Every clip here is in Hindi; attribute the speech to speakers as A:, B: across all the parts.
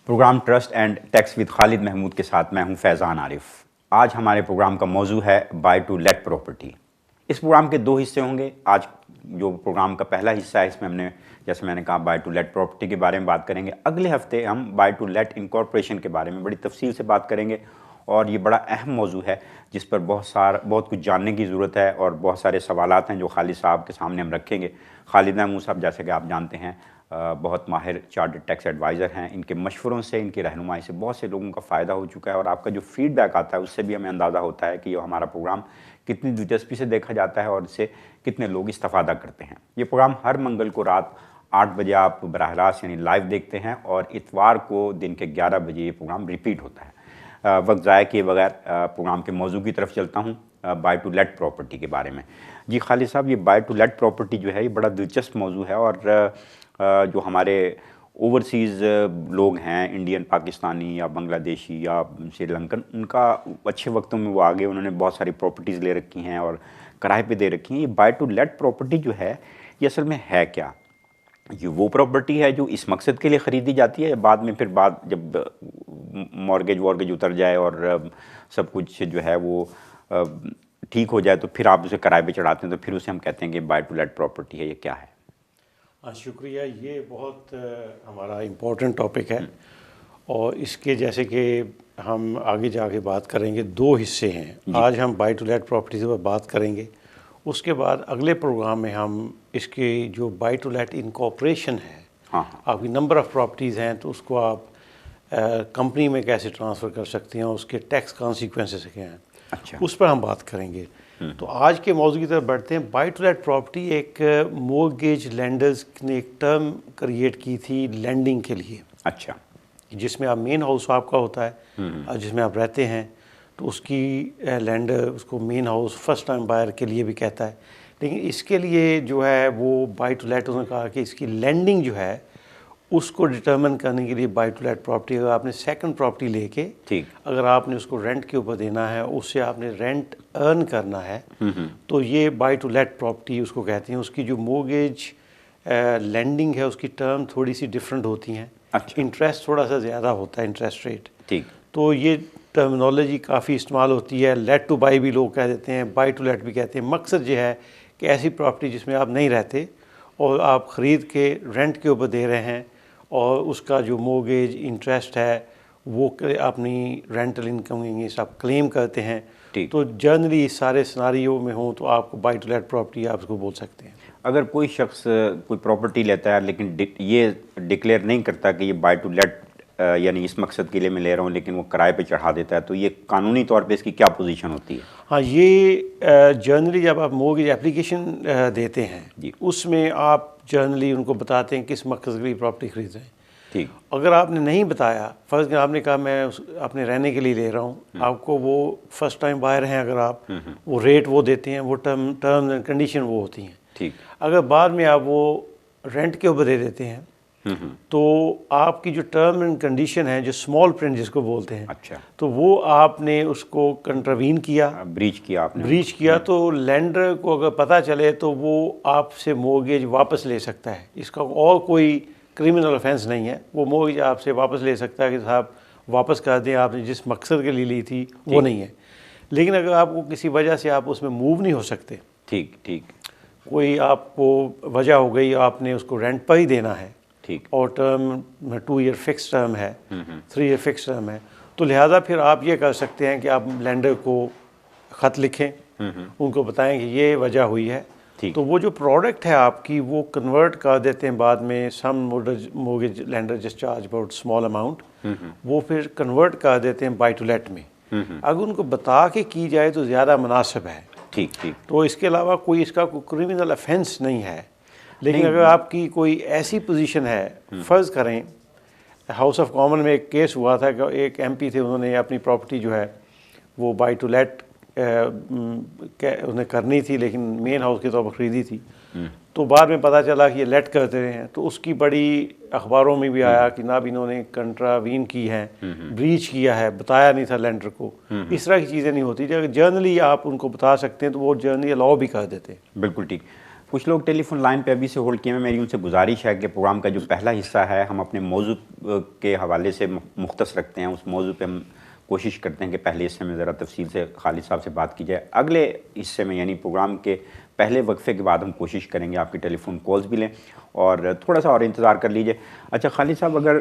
A: Programme trust and tax with Khalid Mahmood के साथ मैं हूं फैज़ान आरिफ। आज हमारे प्रोग्राम का मौजू है बाय टू लेट प्रॉपर्टी। इस प्रोग्राम के दो हिस्से होंगे। आज जो प्रोग्राम का पहला हिस्सा है इसमें हमने जैसे मैंने कहा बाय टू लेट प्रॉपर्टी के बारे में बात करेंगे। अगले हफ्ते हम बाय टू लेट इनकॉर्पोरेशन के बारे में बड़ी तफसील से बात करेंगे और ये बड़ा अहम मौजू है जिस पर बहुत कुछ जानने की ज़रूरत है और बहुत सारे सवालात हैं जो खालिद साहब के सामने हम रखेंगे। खालिद महमूद साहब जैसे कि आप जानते हैं बहुत माहिर चार्टर्ड टैक्स एडवाइज़र हैं। इनके मशवरों से, इनकी रहनुमाई से बहुत से लोगों का फ़ायदा हो चुका है और आपका जो फीडबैक आता है उससे भी हमें अंदाज़ा होता है कि ये हमारा प्रोग्राम कितनी दिलचस्पी से देखा जाता है और इससे कितने लोग इस्तेफ़ादा करते हैं। ये प्रोग्राम हर मंगल को रात 8 बजे आप बराह रास्त यानी लाइव देखते हैं और इतवार को दिन के 11 बजे ये प्रोग्राम रिपीट होता है। वक्त ज़ाया किए बगैर प्रोग्राम के मौजू की तरफ चलता हूँ, बाय टू लेट प्रॉपर्टी के बारे में। जी खालिद साहब, ये बाय टू लेट प्रॉपर्टी जो है ये बड़ा दिलचस्प मौजू है और जो हमारे ओवरसीज़ लोग हैं, इंडियन, पाकिस्तानी या बांग्लादेशी या श्रीलंकन, उनका अच्छे वक्तों में वो आगे उन्होंने बहुत सारी प्रॉपर्टीज़ ले रखी हैं और किराए पे दे रखी हैं। ये बाय टू लेट प्रॉपर्टी जो है ये असल में है क्या? ये वो प्रॉपर्टी है जो इस मकसद के लिए ख़रीदी जाती है या बाद में फिर जब मॉर्गेज उतर जाए और सब कुछ जो है वो ठीक हो जाए तो फिर आप उसे किराए पे चढ़ाते हैं तो फिर उसे हम कहते हैं कि बाय टू लेट प्रॉपर्टी है। ये क्या है?
B: शुक्रिया। ये बहुत हमारा इम्पोर्टेंट टॉपिक है और इसके जैसे कि हम आगे जाके बात करेंगे, दो हिस्से हैं। आज हम बाय टू लेट प्रॉपर्टी पर बात करेंगे, उसके बाद अगले प्रोग्राम में हम इसके जो बाय टू लेट इनकॉर्पोरेशन है, आपकी नंबर ऑफ़ प्रॉपर्टीज़ हैं तो उसको आप कंपनी में कैसे ट्रांसफ़र कर सकते हैं, उसके टैक्स कॉन्सिक्वेंसेस क्या हैं,
A: अच्छा,
B: उस पर हम बात करेंगे। तो आज के मौजू की तरफ बढ़ते हैं। बाय टू लेट प्रॉपर्टी एक मोर्गेज लेंडर्स ने एक टर्म क्रिएट की थी लैंडिंग के लिए।
A: अच्छा,
B: जिसमें आप मेन हाउस आपका होता है और जिसमें आप रहते हैं तो उसकी लैंडर उसको main house first time buyer के लिए भी कहता है। लेकिन इसके लिए जो है वो बाय टू लेट उसने कहा कि इसकी लैंडिंग जो है उसको डिटर्मिन करने के लिए बाय टू लेट प्रॉपर्टी, अगर आपने सेकंड प्रॉपर्टी लेके
A: ठीक,
B: अगर आपने उसको रेंट के ऊपर देना है, उससे आपने रेंट अर्न करना है, तो ये बाय टू लेट प्रॉपर्टी उसको कहते हैं। उसकी जो मोर्गेज लैंडिंग है उसकी टर्म थोड़ी सी डिफरेंट होती हैं।
A: अच्छा,
B: इंटरेस्ट थोड़ा सा ज़्यादा होता है, इंटरेस्ट रेट।
A: ठीक,
B: तो ये टर्मिनोलॉजी काफ़ी इस्तेमाल होती है। लेट टू बाई भी लोग कह देते हैं, बाय टू लेट भी कहते हैं। मकसद ये है कि ऐसी प्रॉपर्टी जिसमें आप नहीं रहते और आप ख़रीद के रेंट के ऊपर दे रहे हैं और उसका जो मोर्गेज इंटरेस्ट है वो अपनी रेंटल इनकम ये सब क्लेम करते हैं। तो जनरली इस सारे सिनारियो में हो तो आपको बाय टू लेट प्रॉपर्टी आप उसको बोल सकते हैं।
A: अगर कोई शख्स कोई प्रॉपर्टी लेता है लेकिन ये डिक्लेयर नहीं करता कि ये बाय टू लेट यानी इस मकसद के लिए मैं ले रहा हूँ, लेकिन वो किराए पे चढ़ा देता है, तो ये कानूनी तौर पे इसकी क्या पोजीशन होती है?
B: हाँ, ये जनरली जब आप मोर्गेज एप्लीकेशन देते हैं
A: जी,
B: उसमें आप जनरली उनको बताते हैं किस मकसद के लिए प्रॉपर्टी खरीद रहे हैं।
A: ठीक,
B: अगर आपने नहीं बताया, फ़र्ज़ आपने कहा मैं अपने रहने के लिए ले रहा हूँ, आपको वो फर्स्ट टाइम बायर हैं, अगर आप वो रेट वो देते हैं, वो टर्म्स एंड कंडीशन वो होती हैं।
A: ठीक,
B: अगर बाद में आप वो रेंट के ऊपर दे देते हैं तो आपकी जो टर्म एंड कंडीशन है, जो स्मॉल प्रिंट जिसको बोलते हैं,
A: अच्छा,
B: तो वो आपने उसको कंट्रावीन किया,
A: ब्रीच किया आपने,
B: ब्रीच किया, तो लैंडर को अगर पता चले तो वो आपसे मोर्गेज वापस ले सकता है। इसका और कोई क्रिमिनल ऑफेंस नहीं है। वो मोर्गेज आपसे वापस ले सकता है कि साहब वापस कर दें, आपने जिस मकसद के लिए ली थी वो नहीं है। लेकिन अगर आपको किसी वजह से आप उसमें मूव नहीं हो सकते,
A: ठीक, ठीक,
B: कोई आपको वजह हो गई, आपने उसको रेंट पर ही देना है,
A: ठीक,
B: और टर्म 2 ईयर फिक्स टर्म है, 3 ईयर फिक्स टर्म है, तो लिहाजा फिर आप ये कर सकते हैं कि आप लैंडर को ख़त लिखें, उनको बताएं कि ये वजह हुई है। तो वो जो प्रोडक्ट है आपकी वो कन्वर्ट कर देते हैं बाद में। Some mortgage lender just charge about small amount, वो फिर कन्वर्ट कर देते हैं बाय टू लेट में। अगर उनको बता के की जाए तो ज़्यादा मुनासिब है।
A: ठीक, ठीक,
B: तो इसके अलावा कोई इसका कोई क्रिमिनल ऑफेंस नहीं है। लेकिन अगर आपकी कोई ऐसी पोजीशन है, फ़र्ज़ करें हाउस ऑफ कॉमन में एक केस हुआ था कि एक एमपी थे, उन्होंने अपनी प्रॉपर्टी जो है वो बाय टू लेट उन्हें करनी थी लेकिन मेन हाउस के तौर पर ख़रीदी थी। तो बाद में पता चला कि ये लेट करते रहे हैं, तो उसकी बड़ी अखबारों में भी आया कि ना भी इन्होंने कंट्रावीन की है, ब्रीच किया है, बताया नहीं था लेंडर को। इस तरह की चीज़ें नहीं होती। जब जर्नली आप उनको बता सकते हैं तो वो जर्नली अलाउ भी कर देते हैं।
A: बिल्कुल ठीक। कुछ लोग टेलीफोन लाइन पे अभी से होल्ड किए हैं। मेरी उनसे गुजारिश है कि प्रोग्राम का जो पहला हिस्सा है हम अपने मौजू के हवाले से मुख्तस रखते हैं। उस मौजू पे हम कोशिश करते हैं कि पहले हिस्से में ज़रा तफसील से खालिद साहब से बात की जाए। अगले हिस्से में यानी प्रोग्राम के पहले वक्फे के बाद हम कोशिश करेंगे आपकी टेलीफोन कॉल्स भी लें और थोड़ा सा और इंतज़ार कर लीजिए। अच्छा खालिद साहब, अगर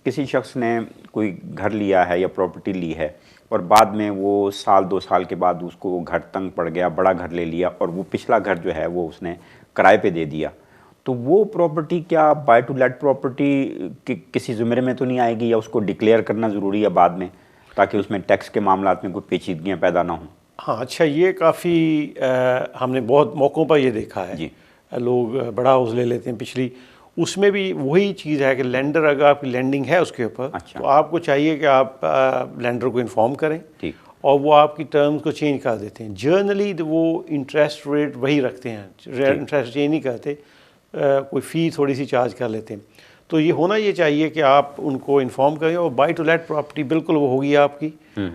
A: किसी शख्स ने कोई घर लिया है या प्रॉपर्टी ली है और बाद में वो साल 2 साल के बाद उसको वो घर तंग पड़ गया, बड़ा घर ले लिया और वो पिछला घर जो है वो उसने किराए पे दे दिया, तो वो प्रॉपर्टी क्या बाय टू लेट प्रॉपर्टी किसी ज़ुमरे में तो नहीं आएगी या उसको डिक्लेयर करना ज़रूरी है बाद में, ताकि उसमें टैक्स के मामलात में कोई पेचीदगियाँ पैदा ना हों?
B: हाँ, अच्छा, ये काफ़ी हमने बहुत मौक़ों पर ये देखा है
A: जी।
B: लोग बड़ा हाउस ले लेते हैं पिछली, उसमें भी वही चीज़ है कि लेंडर अगर आपकी लेंडिंग है उसके ऊपर,
A: अच्छा।
B: तो आपको चाहिए कि आप लेंडर को इन्फॉर्म करें
A: ठीक।
B: और वो आपकी टर्म्स को चेंज कर देते हैं। जर्नली वो इंटरेस्ट रेट वही रखते हैं, इंटरेस्ट चेंज नहीं करते, कोई फ़ी थोड़ी सी चार्ज कर लेते हैं। तो ये होना ये चाहिए कि आप उनको इन्फॉर्म करें और बाई टू लेट प्रॉपर्टी बिल्कुल वो होगी आपकी,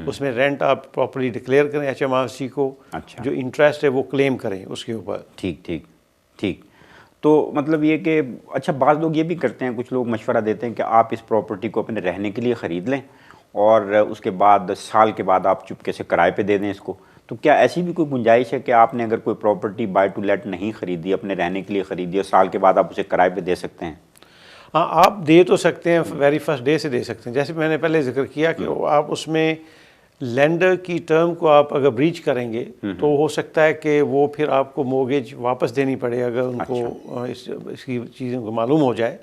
B: उसमें रेंट आप प्रॉपर्ली डिक्लेयर करें HMRC को।
A: अच्छा।
B: जो इंटरेस्ट है वो क्लेम करें उसके ऊपर।
A: ठीक ठीक ठीक। तो मतलब ये कि अच्छा, बाज़ लोग ये भी करते हैं, कुछ लोग मशवरा देते हैं कि आप इस प्रॉपर्टी को अपने रहने के लिए ख़रीद लें और उसके बाद 10 साल के बाद आप चुपके से किराए पे दे दें इसको। तो क्या ऐसी भी कोई गुंजाइश है कि आपने अगर कोई प्रॉपर्टी बाय टू लेट नहीं ख़रीदी, अपने रहने के लिए ख़रीदी और साल के बाद आप उसे किराए पे दे सकते हैं?
B: हाँ, आप दे तो सकते हैं, वेरी फर्स्ट डे से दे सकते हैं। जैसे मैंने पहले जिक्र किया कि आप उसमें लेंडर की टर्म को आप अगर ब्रीच करेंगे तो हो सकता है कि वो फिर आपको मोर्गेज वापस देनी पड़े अगर उनको इसकी चीज़ों को मालूम हो जाए।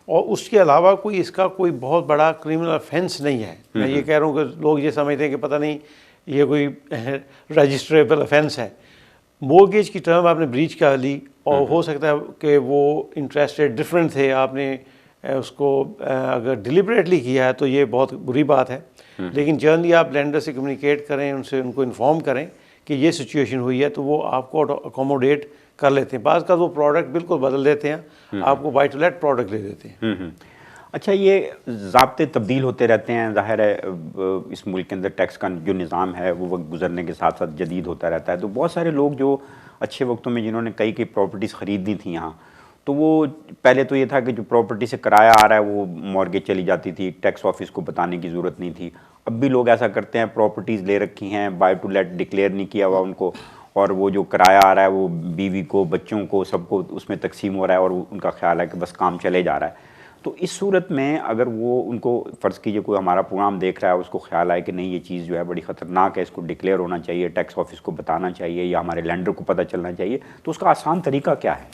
B: और उसके अलावा कोई इसका कोई बहुत बड़ा क्रिमिनल ऑफेंस नहीं है। मैं ये कह रहा हूँ कि लोग ये समझते हैं कि पता नहीं ये कोई रजिस्ट्रेबल ऑफेंस है। मोर्गेज की टर्म आपने ब्रीच कर ली और हो सकता है कि वो इंटरेस्ट रेट डिफरेंट थे, आपने उसको अगर डिलिबरेटली किया है तो ये बहुत बुरी बात है। लेकिन जनरली आप लेंडर से कम्युनिकेट करें, उनको इन्फॉर्म करें कि ये सिचुएशन हुई है, तो वो आपको अकोमोडेट कर लेते हैं। बाज़ का वो प्रोडक्ट बिल्कुल बदल देते हैं, आपको बाय टू लेट प्रोडक्ट दे देते हैं।
A: अच्छा, ये ज़ाब्ते तब्दील होते रहते हैं, ज़ाहिर है इस मुल्क के अंदर टैक्स का जो निज़ाम है वो वक्त गुजरने के साथ साथ जदीद होता रहता है। तो बहुत सारे लोग जो अच्छे वक्तों में जिन्होंने कई प्रॉपर्टीज़ ख़रीदी थी यहाँ, तो वो पहले तो ये था कि जो प्रॉपर्टी से किराया आ रहा है वो मॉर्गेज चली जाती थी, टैक्स ऑफिस को बताने की ज़रूरत नहीं थी। अब भी लोग ऐसा करते हैं, प्रॉपर्टीज़ ले रखी हैं, बाय टू लेट डिक्लेयर नहीं किया हुआ उनको, और वो जो किराया आ रहा है वो बीवी को, बच्चों को, सबको उसमें तकसीम हो रहा है और उनका ख्याल है कि बस काम चले जा रहा है। तो इस सूरत में अगर वो उनको फ़र्ज़ कीजिए कोई हमारा प्रोग्राम देख रहा है, उसको ख्याल आए कि नहीं ये चीज़ जो है बड़ी ख़तरनाक है, इसको डिक्लेयर होना चाहिए, टैक्स ऑफिस को बताना चाहिए या हमारे लैंडर को पता चलना चाहिए, तो उसका आसान तरीका क्या है?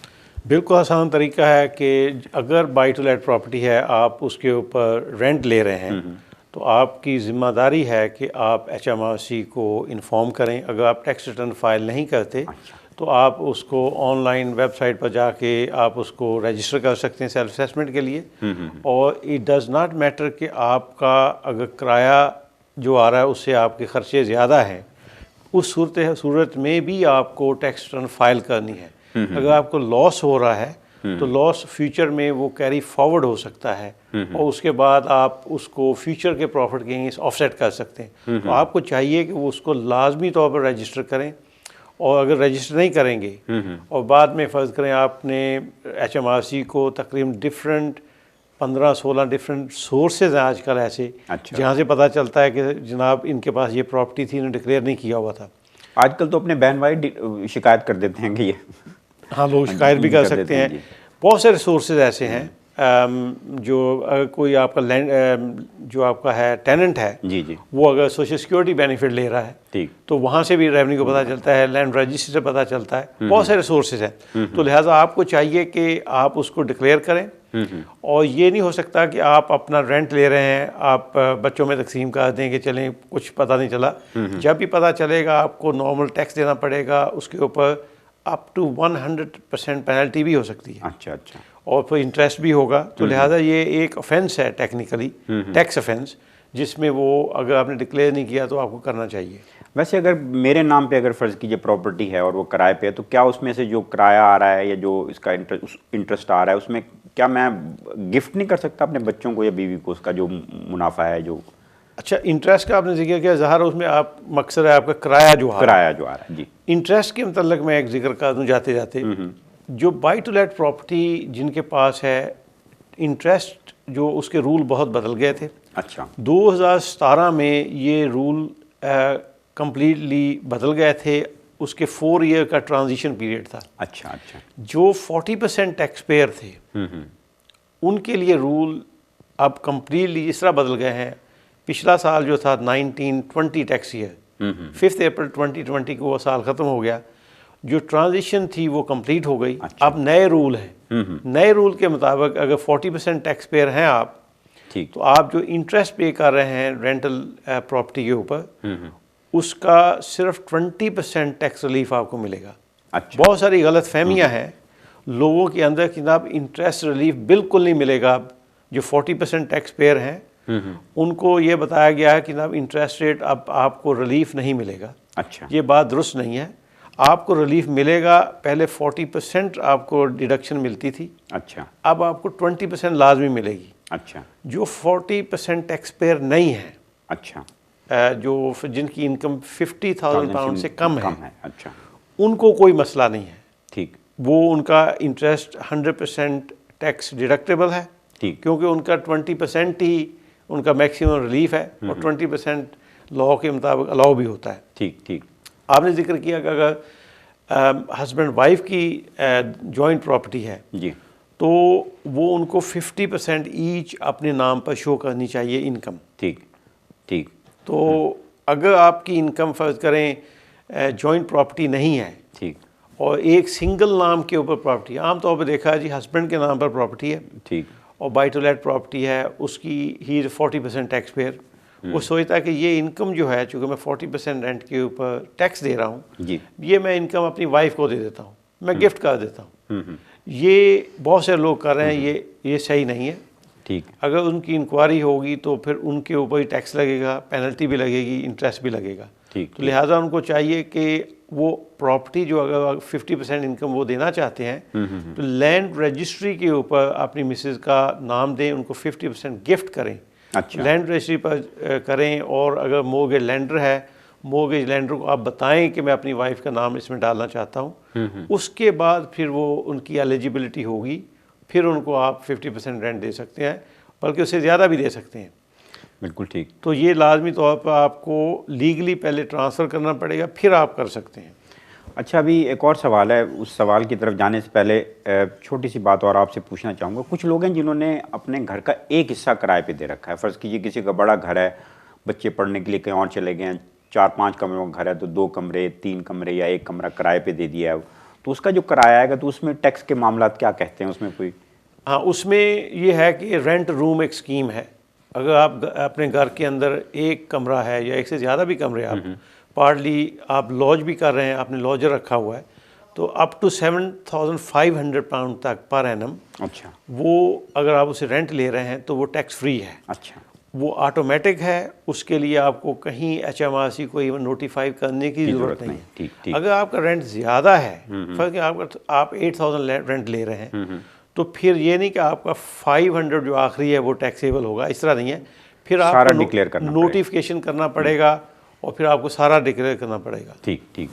B: बिल्कुल आसान तरीका है कि अगर बाय टू लेट प्रॉपर्टी है, आप उसके ऊपर रेंट ले रहे हैं, तो आपकी ज़िम्मेदारी है कि आप HMRC को इन्फॉर्म करें। अगर आप टैक्स रिटर्न फाइल नहीं करते, तो आप उसको ऑनलाइन वेबसाइट पर जाके आप उसको रजिस्टर कर सकते हैं सेल्फ असेसमेंट के लिए। और इट डज़ नॉट मैटर कि आपका अगर किराया जो आ रहा है उससे आपके ख़र्चे ज़्यादा हैं, उस सूरत में भी आपको टैक्स रिटर्न फाइल करनी है। अगर आपको लॉस हो रहा है तो लॉस फ्यूचर में वो कैरी फॉरवर्ड हो सकता है और उसके बाद आप उसको फ्यूचर के प्रॉफिट के अगेंस्ट ऑफसेट कर सकते हैं। तो आपको चाहिए कि वो उसको लाजमी तौर पर रजिस्टर करें, और अगर रजिस्टर नहीं करेंगे और बाद में फ़र्ज़ करें आपने HMRC को तकरीबन डिफरेंट 15-16 डिफरेंट सोर्सेज हैं आजकल ऐसे, जहाँ से पता चलता है कि जनाब इनके पास ये प्रॉपर्टी थी, इन्होंने डिक्लेयर नहीं किया हुआ था।
A: आजकल तो अपने बहन भाई शिकायत कर देते हैं कि ये,
B: हाँ, लोग शिकायत भी कर सकते हैं। बहुत सारे सोर्सेज ऐसे हैं जो अगर कोई आपका लैंड जो आपका है टेनेंट है,
A: जी जी,
B: वो अगर सोशल सिक्योरिटी बेनिफिट ले रहा है, ठीक, तो वहाँ से भी रेवेन्यू को पता चलता है, लैंड रजिस्ट्री से पता चलता है। बहुत सारे सोर्सेज हैं। तो लिहाजा आपको चाहिए कि आप उसको डिक्लेयर करें। और ये नहीं हो सकता कि आप अपना रेंट ले रहे हैं, आप बच्चों में तकसीम कर दें कि चलें कुछ पता नहीं चला। जब भी पता चलेगा आपको नॉर्मल टैक्स देना पड़ेगा, उसके ऊपर अप टू 100% पेनल्टी भी हो सकती है।
A: अच्छा अच्छा,
B: और फिर इंटरेस्ट भी होगा। तो लिहाजा ये एक ऑफेंस है टेक्निकली, टैक्स ऑफेंस, जिसमें वो अगर आपने डिक्लेयर नहीं किया तो आपको करना चाहिए।
A: वैसे अगर मेरे नाम पे अगर फ़र्ज़ कीजिए प्रॉपर्टी है और वो किराए पे है, तो क्या उसमें से जो किराया आ रहा है या जो इसका इंटरेस्ट आ रहा है, उसमें क्या मैं गिफ्ट नहीं कर सकता अपने बच्चों को या बीवी को उसका जो मुनाफा है जो?
B: अच्छा, इंटरेस्ट का आपने जिक्र किया, ज़ाहिर उसमें आप मकसद है आपका किराया जो आ रहा है जी। इंटरेस्ट के मतलब मैं एक जिक्र कर दूँ जाते जाते जो बाई टू लेट प्रॉपर्टी जिनके पास है, इंटरेस्ट जो उसके रूल बहुत बदल गए थे।
A: अच्छा
B: 2017 में ये रूल कंप्लीटली बदल गए थे। उसके 4 ईयर का ट्रांजिशन पीरियड था।
A: अच्छा अच्छा
B: जो 40% टैक्स पेयर थे उनके लिए रूल अब कंप्लीटली इस तरह बदल गए हैं। पिछला साल जो था 1920 टैक्स ईयर, 5 अप्रैल 2020 को वो साल ख़त्म हो गया। जो ट्रांजिशन थी वो कंप्लीट हो गई।
A: अच्छा।
B: अब नए रूल हैं। नए रूल के मुताबिक अगर 40% टैक्स पेयर हैं आप,
A: ठीक
B: तो आप जो इंटरेस्ट पे कर रहे हैं रेंटल प्रॉपर्टी के ऊपर, उसका सिर्फ 20% टैक्स रिलीफ आपको मिलेगा।
A: अच्छा
B: बहुत सारी गलत फहमियाँ हैं लोगों के अंदर कि जनाब इंटरेस्ट रिलीफ बिल्कुल नहीं मिलेगा। जो 40% टैक्स पेयर हैं उनको ये बताया गया है कि जनाब इंटरेस्ट रेट अब आपको रिलीफ नहीं मिलेगा।
A: अच्छा
B: ये बात दुरुस्त नहीं है। आपको रिलीफ मिलेगा। पहले 40% आपको डिडक्शन मिलती थी,
A: अच्छा
B: अब आपको 20% लाजमी मिलेगी।
A: अच्छा
B: जो 40% टैक्स पेयर नहीं है,
A: अच्छा
B: जो जिनकी इनकम 50,000 पाउंड से कम है,
A: अच्छा
B: उनको कोई मसला नहीं है।
A: ठीक
B: वो उनका इंटरेस्ट 100% टैक्स डिडक्टेबल है,
A: ठीक
B: क्योंकि उनका 20% ही उनका मैक्सिमम रिलीफ है और 20% लॉ के मुताबिक अलाउ भी होता है।
A: ठीक ठीक
B: आपने जिक्र किया कि अगर हस्बैंड वाइफ की जॉइंट प्रॉपर्टी है
A: जी
B: तो वो उनको 50% ईच अपने नाम पर शो करनी चाहिए इनकम।
A: ठीक ठीक
B: तो अगर आपकी इनकम फ़र्ज़ करें जॉइंट प्रॉपर्टी नहीं है
A: ठीक
B: और एक सिंगल नाम के ऊपर प्रॉपर्टी, आमतौर पर देखा है जी हस्बैंड के नाम पर प्रॉपर्टी है
A: ठीक
B: और बाई टू लेट प्रॉपर्टी है, उसकी ही 40% टैक्स पेयर। वो सोचता है कि ये इनकम जो है, चूँकि मैं 40% रेंट के ऊपर टैक्स दे रहा हूँ,
A: जी
B: ये मैं इनकम अपनी वाइफ को दे देता हूँ, मैं गिफ्ट कर देता हूँ। ये बहुत से लोग कर रहे हैं, ये सही नहीं है।
A: ठीक
B: अगर उनकी इंक्वायरी होगी तो फिर उनके ऊपर ही टैक्स लगेगा, पेनल्टी भी लगेगी, इंटरेस्ट भी लगेगा।
A: ठीक
B: तो लिहाजा उनको चाहिए कि वो प्रॉपर्टी जो अगर 50% इनकम वो देना चाहते हैं तो लैंड रजिस्ट्री के ऊपर अपनी मिसेस का नाम दें, उनको 50% गिफ्ट करें।
A: अच्छा
B: लैंड रजिस्ट्री पर करें। और अगर मोर्गेज लैंडर है, मोर्गेज लैंडर को आप बताएं कि मैं अपनी वाइफ का नाम इसमें डालना चाहता हूँ। उसके बाद फिर वो उनकी एलिजिबिलिटी होगी, फिर उनको आप 50% रेंट दे सकते हैं, बल्कि उससे ज़्यादा भी दे सकते हैं।
A: बिल्कुल ठीक।
B: तो ये लाजमी तौर पर आपको लीगली पहले ट्रांसफ़र करना पड़ेगा, फिर आप कर सकते हैं।
A: अच्छा, अभी एक और सवाल है। उस सवाल की तरफ जाने से पहले छोटी सी बात और आपसे पूछना चाहूँगा। कुछ लोग हैं जिन्होंने अपने घर का एक हिस्सा किराए पे दे रखा है। फ़र्ज़ कीजिए किसी का बड़ा घर है, बच्चे पढ़ने के लिए कहीं और चले गए हैं, 4-5 कमरों का घर है, तो 2 कमरे, 3 कमरे या 1 कमरा किराए पे दे दिया है, तो उसका जो किराया आएगा तो उसमें टैक्स के मामला क्या कहते हैं उसमें कोई?
B: हाँ, उसमें ये है कि रेंट रूम एक स्कीम है। अगर आप अपने घर के अंदर एक कमरा है या एक से ज़्यादा भी कमरे, आप पार्टली आप लॉज भी कर रहे हैं, आपने लॉजर रखा हुआ है, तो अप टू 7,500 पाउंड तक पर एनम,
A: अच्छा,
B: वो अगर आप उसे रेंट ले रहे हैं तो वो टैक्स फ्री है।
A: अच्छा,
B: वो ऑटोमेटिक है, उसके लिए आपको कहीं HMRC को इवन नोटिफाई करने की ज़रूरत नहीं है।
A: ठीक ठीक।
B: अगर आपका रेंट ज़्यादा है, फर्क है आप 8,000 रेंट ले रहे हैं, तो फिर ये नहीं कि आपका 500 जो आखिरी है वो टैक्सेबल होगा, इस तरह नहीं है। फिर
A: सारा
B: आपको
A: डिक्लेयर करना पड़ेगा।
B: नोटिफिकेशन करना पड़ेगा और फिर आपको सारा डिक्लेयर करना पड़ेगा।
A: ठीक ठीक।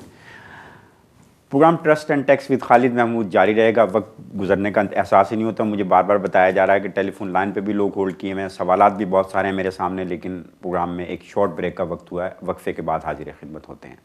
A: Program trust and tax with Khalid Mahmood जारी रहेगा। वक्त गुजरने का एहसास ही नहीं होता। मुझे बार बार बताया जा रहा है कि टेलीफोन लाइन पे भी लोग होल्ड किए हुए हैं, सवालात भी बहुत सारे हैं मेरे सामने, लेकिन प्रोग्राम में एक शॉर्ट ब्रेक का वक्त हुआ है। वक्फे के बाद हाजिर खिदमत होते हैं।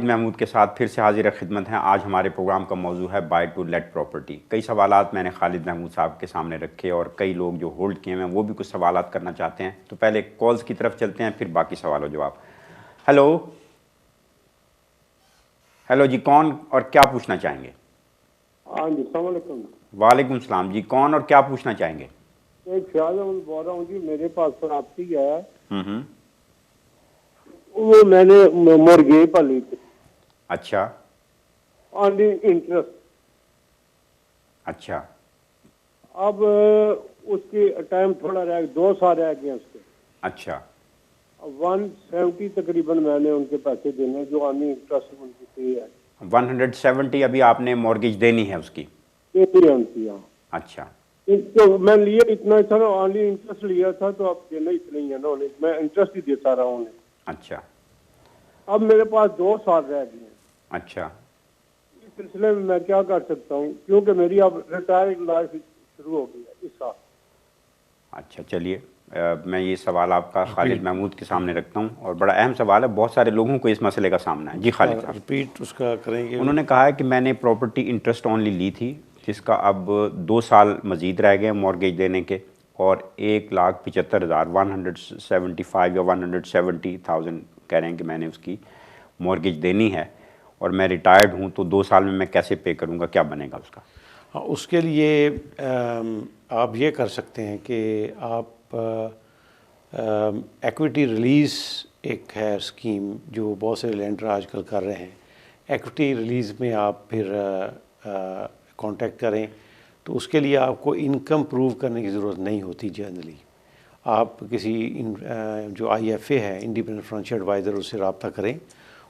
A: महमूद के साथ फिर से हाजिर खिदमत हैं। आज हमारे प्रोग्राम का मौजू है बाय टू लेट प्रॉपर्टी। कई सवालात मैंने खालिद महमूद साहब के सामने रखे और कई लोग जो होल्ड किए हैं वो भी कुछ सवालात करना चाहते हैं। तो पहले कॉल्स की तरफ चलते हैं, फिर बाकी सवालों जवाब। हेलो हेलो जी, कौन और क्या पूछना चाहेंगे?
C: हाँ जी, अस्सलाम वालेकुम।
A: वालेकुम सलाम जी, कौन और क्या पूछना चाहेंगे?
C: एक ख्याल बोल रहा हूँ जी, मेरे पास प्रॉपर्टी है, वो मैंने मोर्गेज पर ली थी।
A: अच्छा
C: ऑन इंटरेस्ट।
A: अच्छा,
C: अब उसकी टाइम थोड़ा रह 2 साल रह गए उसके।
A: अच्छा,
C: 170 तकरीबन मैंने उनके पैसे देने, जो ऑन इंटरेस्ट उनकी फी है।
A: 170 अभी आपने मॉर्गेज देनी है उसकी?
C: ये भी उनकी, हाँ।
A: अच्छा,
C: तो मैं लिया इतना था ना, ऑनली इंटरेस्ट लिया था, तो अब देना इतना ही है ना उन्हें, मैं इंटरेस्ट ही देता रहा उन्हें।
A: अच्छा
C: अब मेरे पास 2 साल रह गए हैं।
A: अच्छा
C: इस सिलसिले में मैं क्या कर सकता हूँ, क्योंकि मेरी अब रिटायर्ड लाइफ शुरू हो गई है इस साल।
A: अच्छा चलिए, मैं ये सवाल आपका खालिद महमूद के सामने रखता हूँ, और बड़ा अहम सवाल है, बहुत सारे लोगों को इस मसले का सामना है। जी खालिद साहब,
B: रिपीट उसका करेंगे।
A: उन्होंने कहा है कि मैंने प्रॉपर्टी इंटरेस्ट ओनली ली थी, जिसका अब 2 साल मज़ीद रह गए मॉर्गेज देने के, और 1,75,000 175 या 170,000 कह रहे हैं कि मैंने उसकी मॉर्गेज देनी है, और मैं रिटायर्ड हूँ, तो 2 साल में मैं कैसे पे करूँगा, क्या बनेगा उसका?
B: हाँ, उसके लिए आप ये कर सकते हैं कि आप एक्विटी रिलीज़ एक है स्कीम जो बहुत से लैंडर आजकल कर रहे हैं। एक्विटी रिलीज़ में आप फिर कांटेक्ट करें, तो उसके लिए आपको इनकम प्रूव करने की ज़रूरत नहीं होती जनरली। आप किसी जो IFA है, इंडिपेंडेंट फाइनेंशियल एडवाइज़र, उससे रब्ता करें।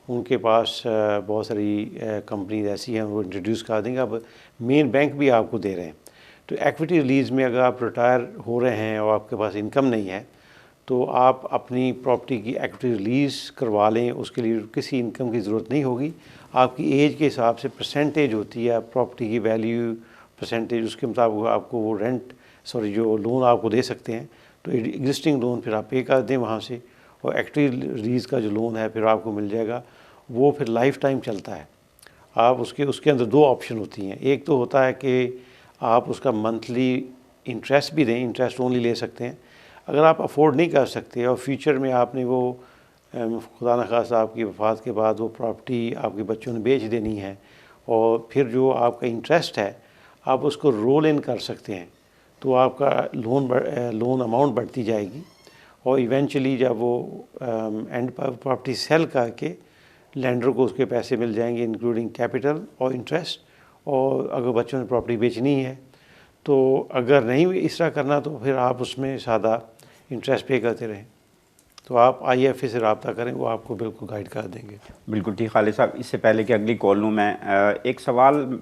B: उनके पास बहुत सारी कंपनीज ऐसी हैं, वो इंट्रोड्यूस कर देंगे। अब मेन बैंक भी आपको दे रहे हैं। तो एक्विटी रिलीज़ में अगर आप रिटायर हो रहे हैं और आपके पास इनकम नहीं है, तो आप अपनी प्रॉपर्टी की एक्विटी रिलीज़ करवा लें। उसके लिए किसी इनकम की ज़रूरत नहीं होगी। आपकी एज के हिसाब से परसेंटेज होती है प्रॉपर्टी की वैल्यू परसेंटेज, उसके मुताबिक आपको वो जो लोन आपको दे सकते हैं। तो एग्जिस्टिंग लोन फिर आप पे कर दें वहाँ से, और एक्टिव रिलीज़ का जो लोन है फिर आपको मिल जाएगा। वो फिर लाइफ टाइम चलता है। आप उसके अंदर 2 ऑप्शन होती हैं। एक तो होता है कि आप उसका मंथली इंटरेस्ट भी दें, इंटरेस्ट ओनली ले सकते हैं। अगर आप अफोर्ड नहीं कर सकते और फ्यूचर में आपने वो खुदा न खास्ता आपकी वफ़ात के बाद वो प्रॉपर्टी आपके बच्चों ने बेच देनी है, और फिर जो आपका इंटरेस्ट है आप उसको रोल इन कर सकते हैं, तो आपका लोन अमाउंट बढ़ती जाएगी, और इवेंचुअली जब वो एंड पर प्रॉपर्टी सेल करके लैंडर को उसके पैसे मिल जाएंगे, इंक्लूडिंग कैपिटल और इंटरेस्ट। और अगर बच्चों ने प्रॉपर्टी बेचनी है, तो अगर नहीं इस तरह करना, तो फिर आप उसमें सादा इंटरेस्ट पे करते रहें। तो आप IFA से रब्ता करें, वो आपको बिल्कुल गाइड कर देंगे।
A: बिल्कुल ठीक खालिद साहब। इससे पहले कि अगली कॉल लूँ, मैं एक सवाल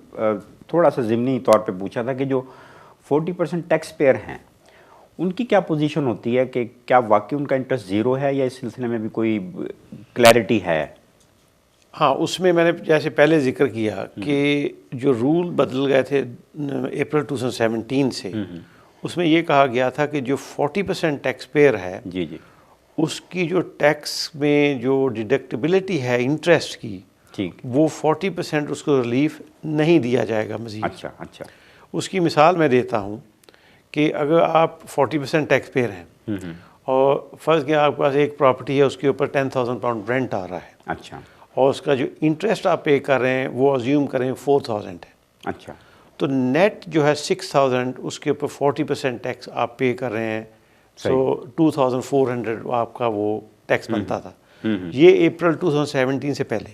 A: थोड़ा सा ज़िमनी तौर पे पूछा था कि जो 40% टैक्स पेयर हैं, उनकी क्या पोजीशन होती है, कि क्या वाकई उनका इंटरेस्ट ज़ीरो है, या इस सिलसिले में भी कोई क्लैरिटी है?
B: हाँ, उसमें मैंने जैसे पहले जिक्र किया कि जो रूल बदल गए थे अप्रैल 2017 से, उसमें ये कहा गया था कि जो 40% टैक्स पेयर है,
A: जी जी,
B: उसकी जो टैक्स में जो डिडक्टिबिलिटी है इंटरेस्ट की,
A: ठीक,
B: वो 40% उसको रिलीफ नहीं दिया जाएगा मज़ीद।
A: अच्छा अच्छा,
B: उसकी मिसाल मैं देता हूँ कि अगर आप 40% टैक्स पेयर हैं और फ़र्ज़ किया आपके पास एक प्रॉपर्टी है, उसके ऊपर 10,000 पाउंड रेंट आ रहा है,
A: अच्छा
B: और उसका जो इंटरेस्ट आप पे कर रहे हैं वो अज्यूम करें 4,000 है,
A: अच्छा,
B: तो नेट जो है 6,000, उसके ऊपर 40% टैक्स आप पे कर रहे हैं। सो 2,400 आपका वो टैक्स बनता था। ये अप्रैल 2017 से पहले।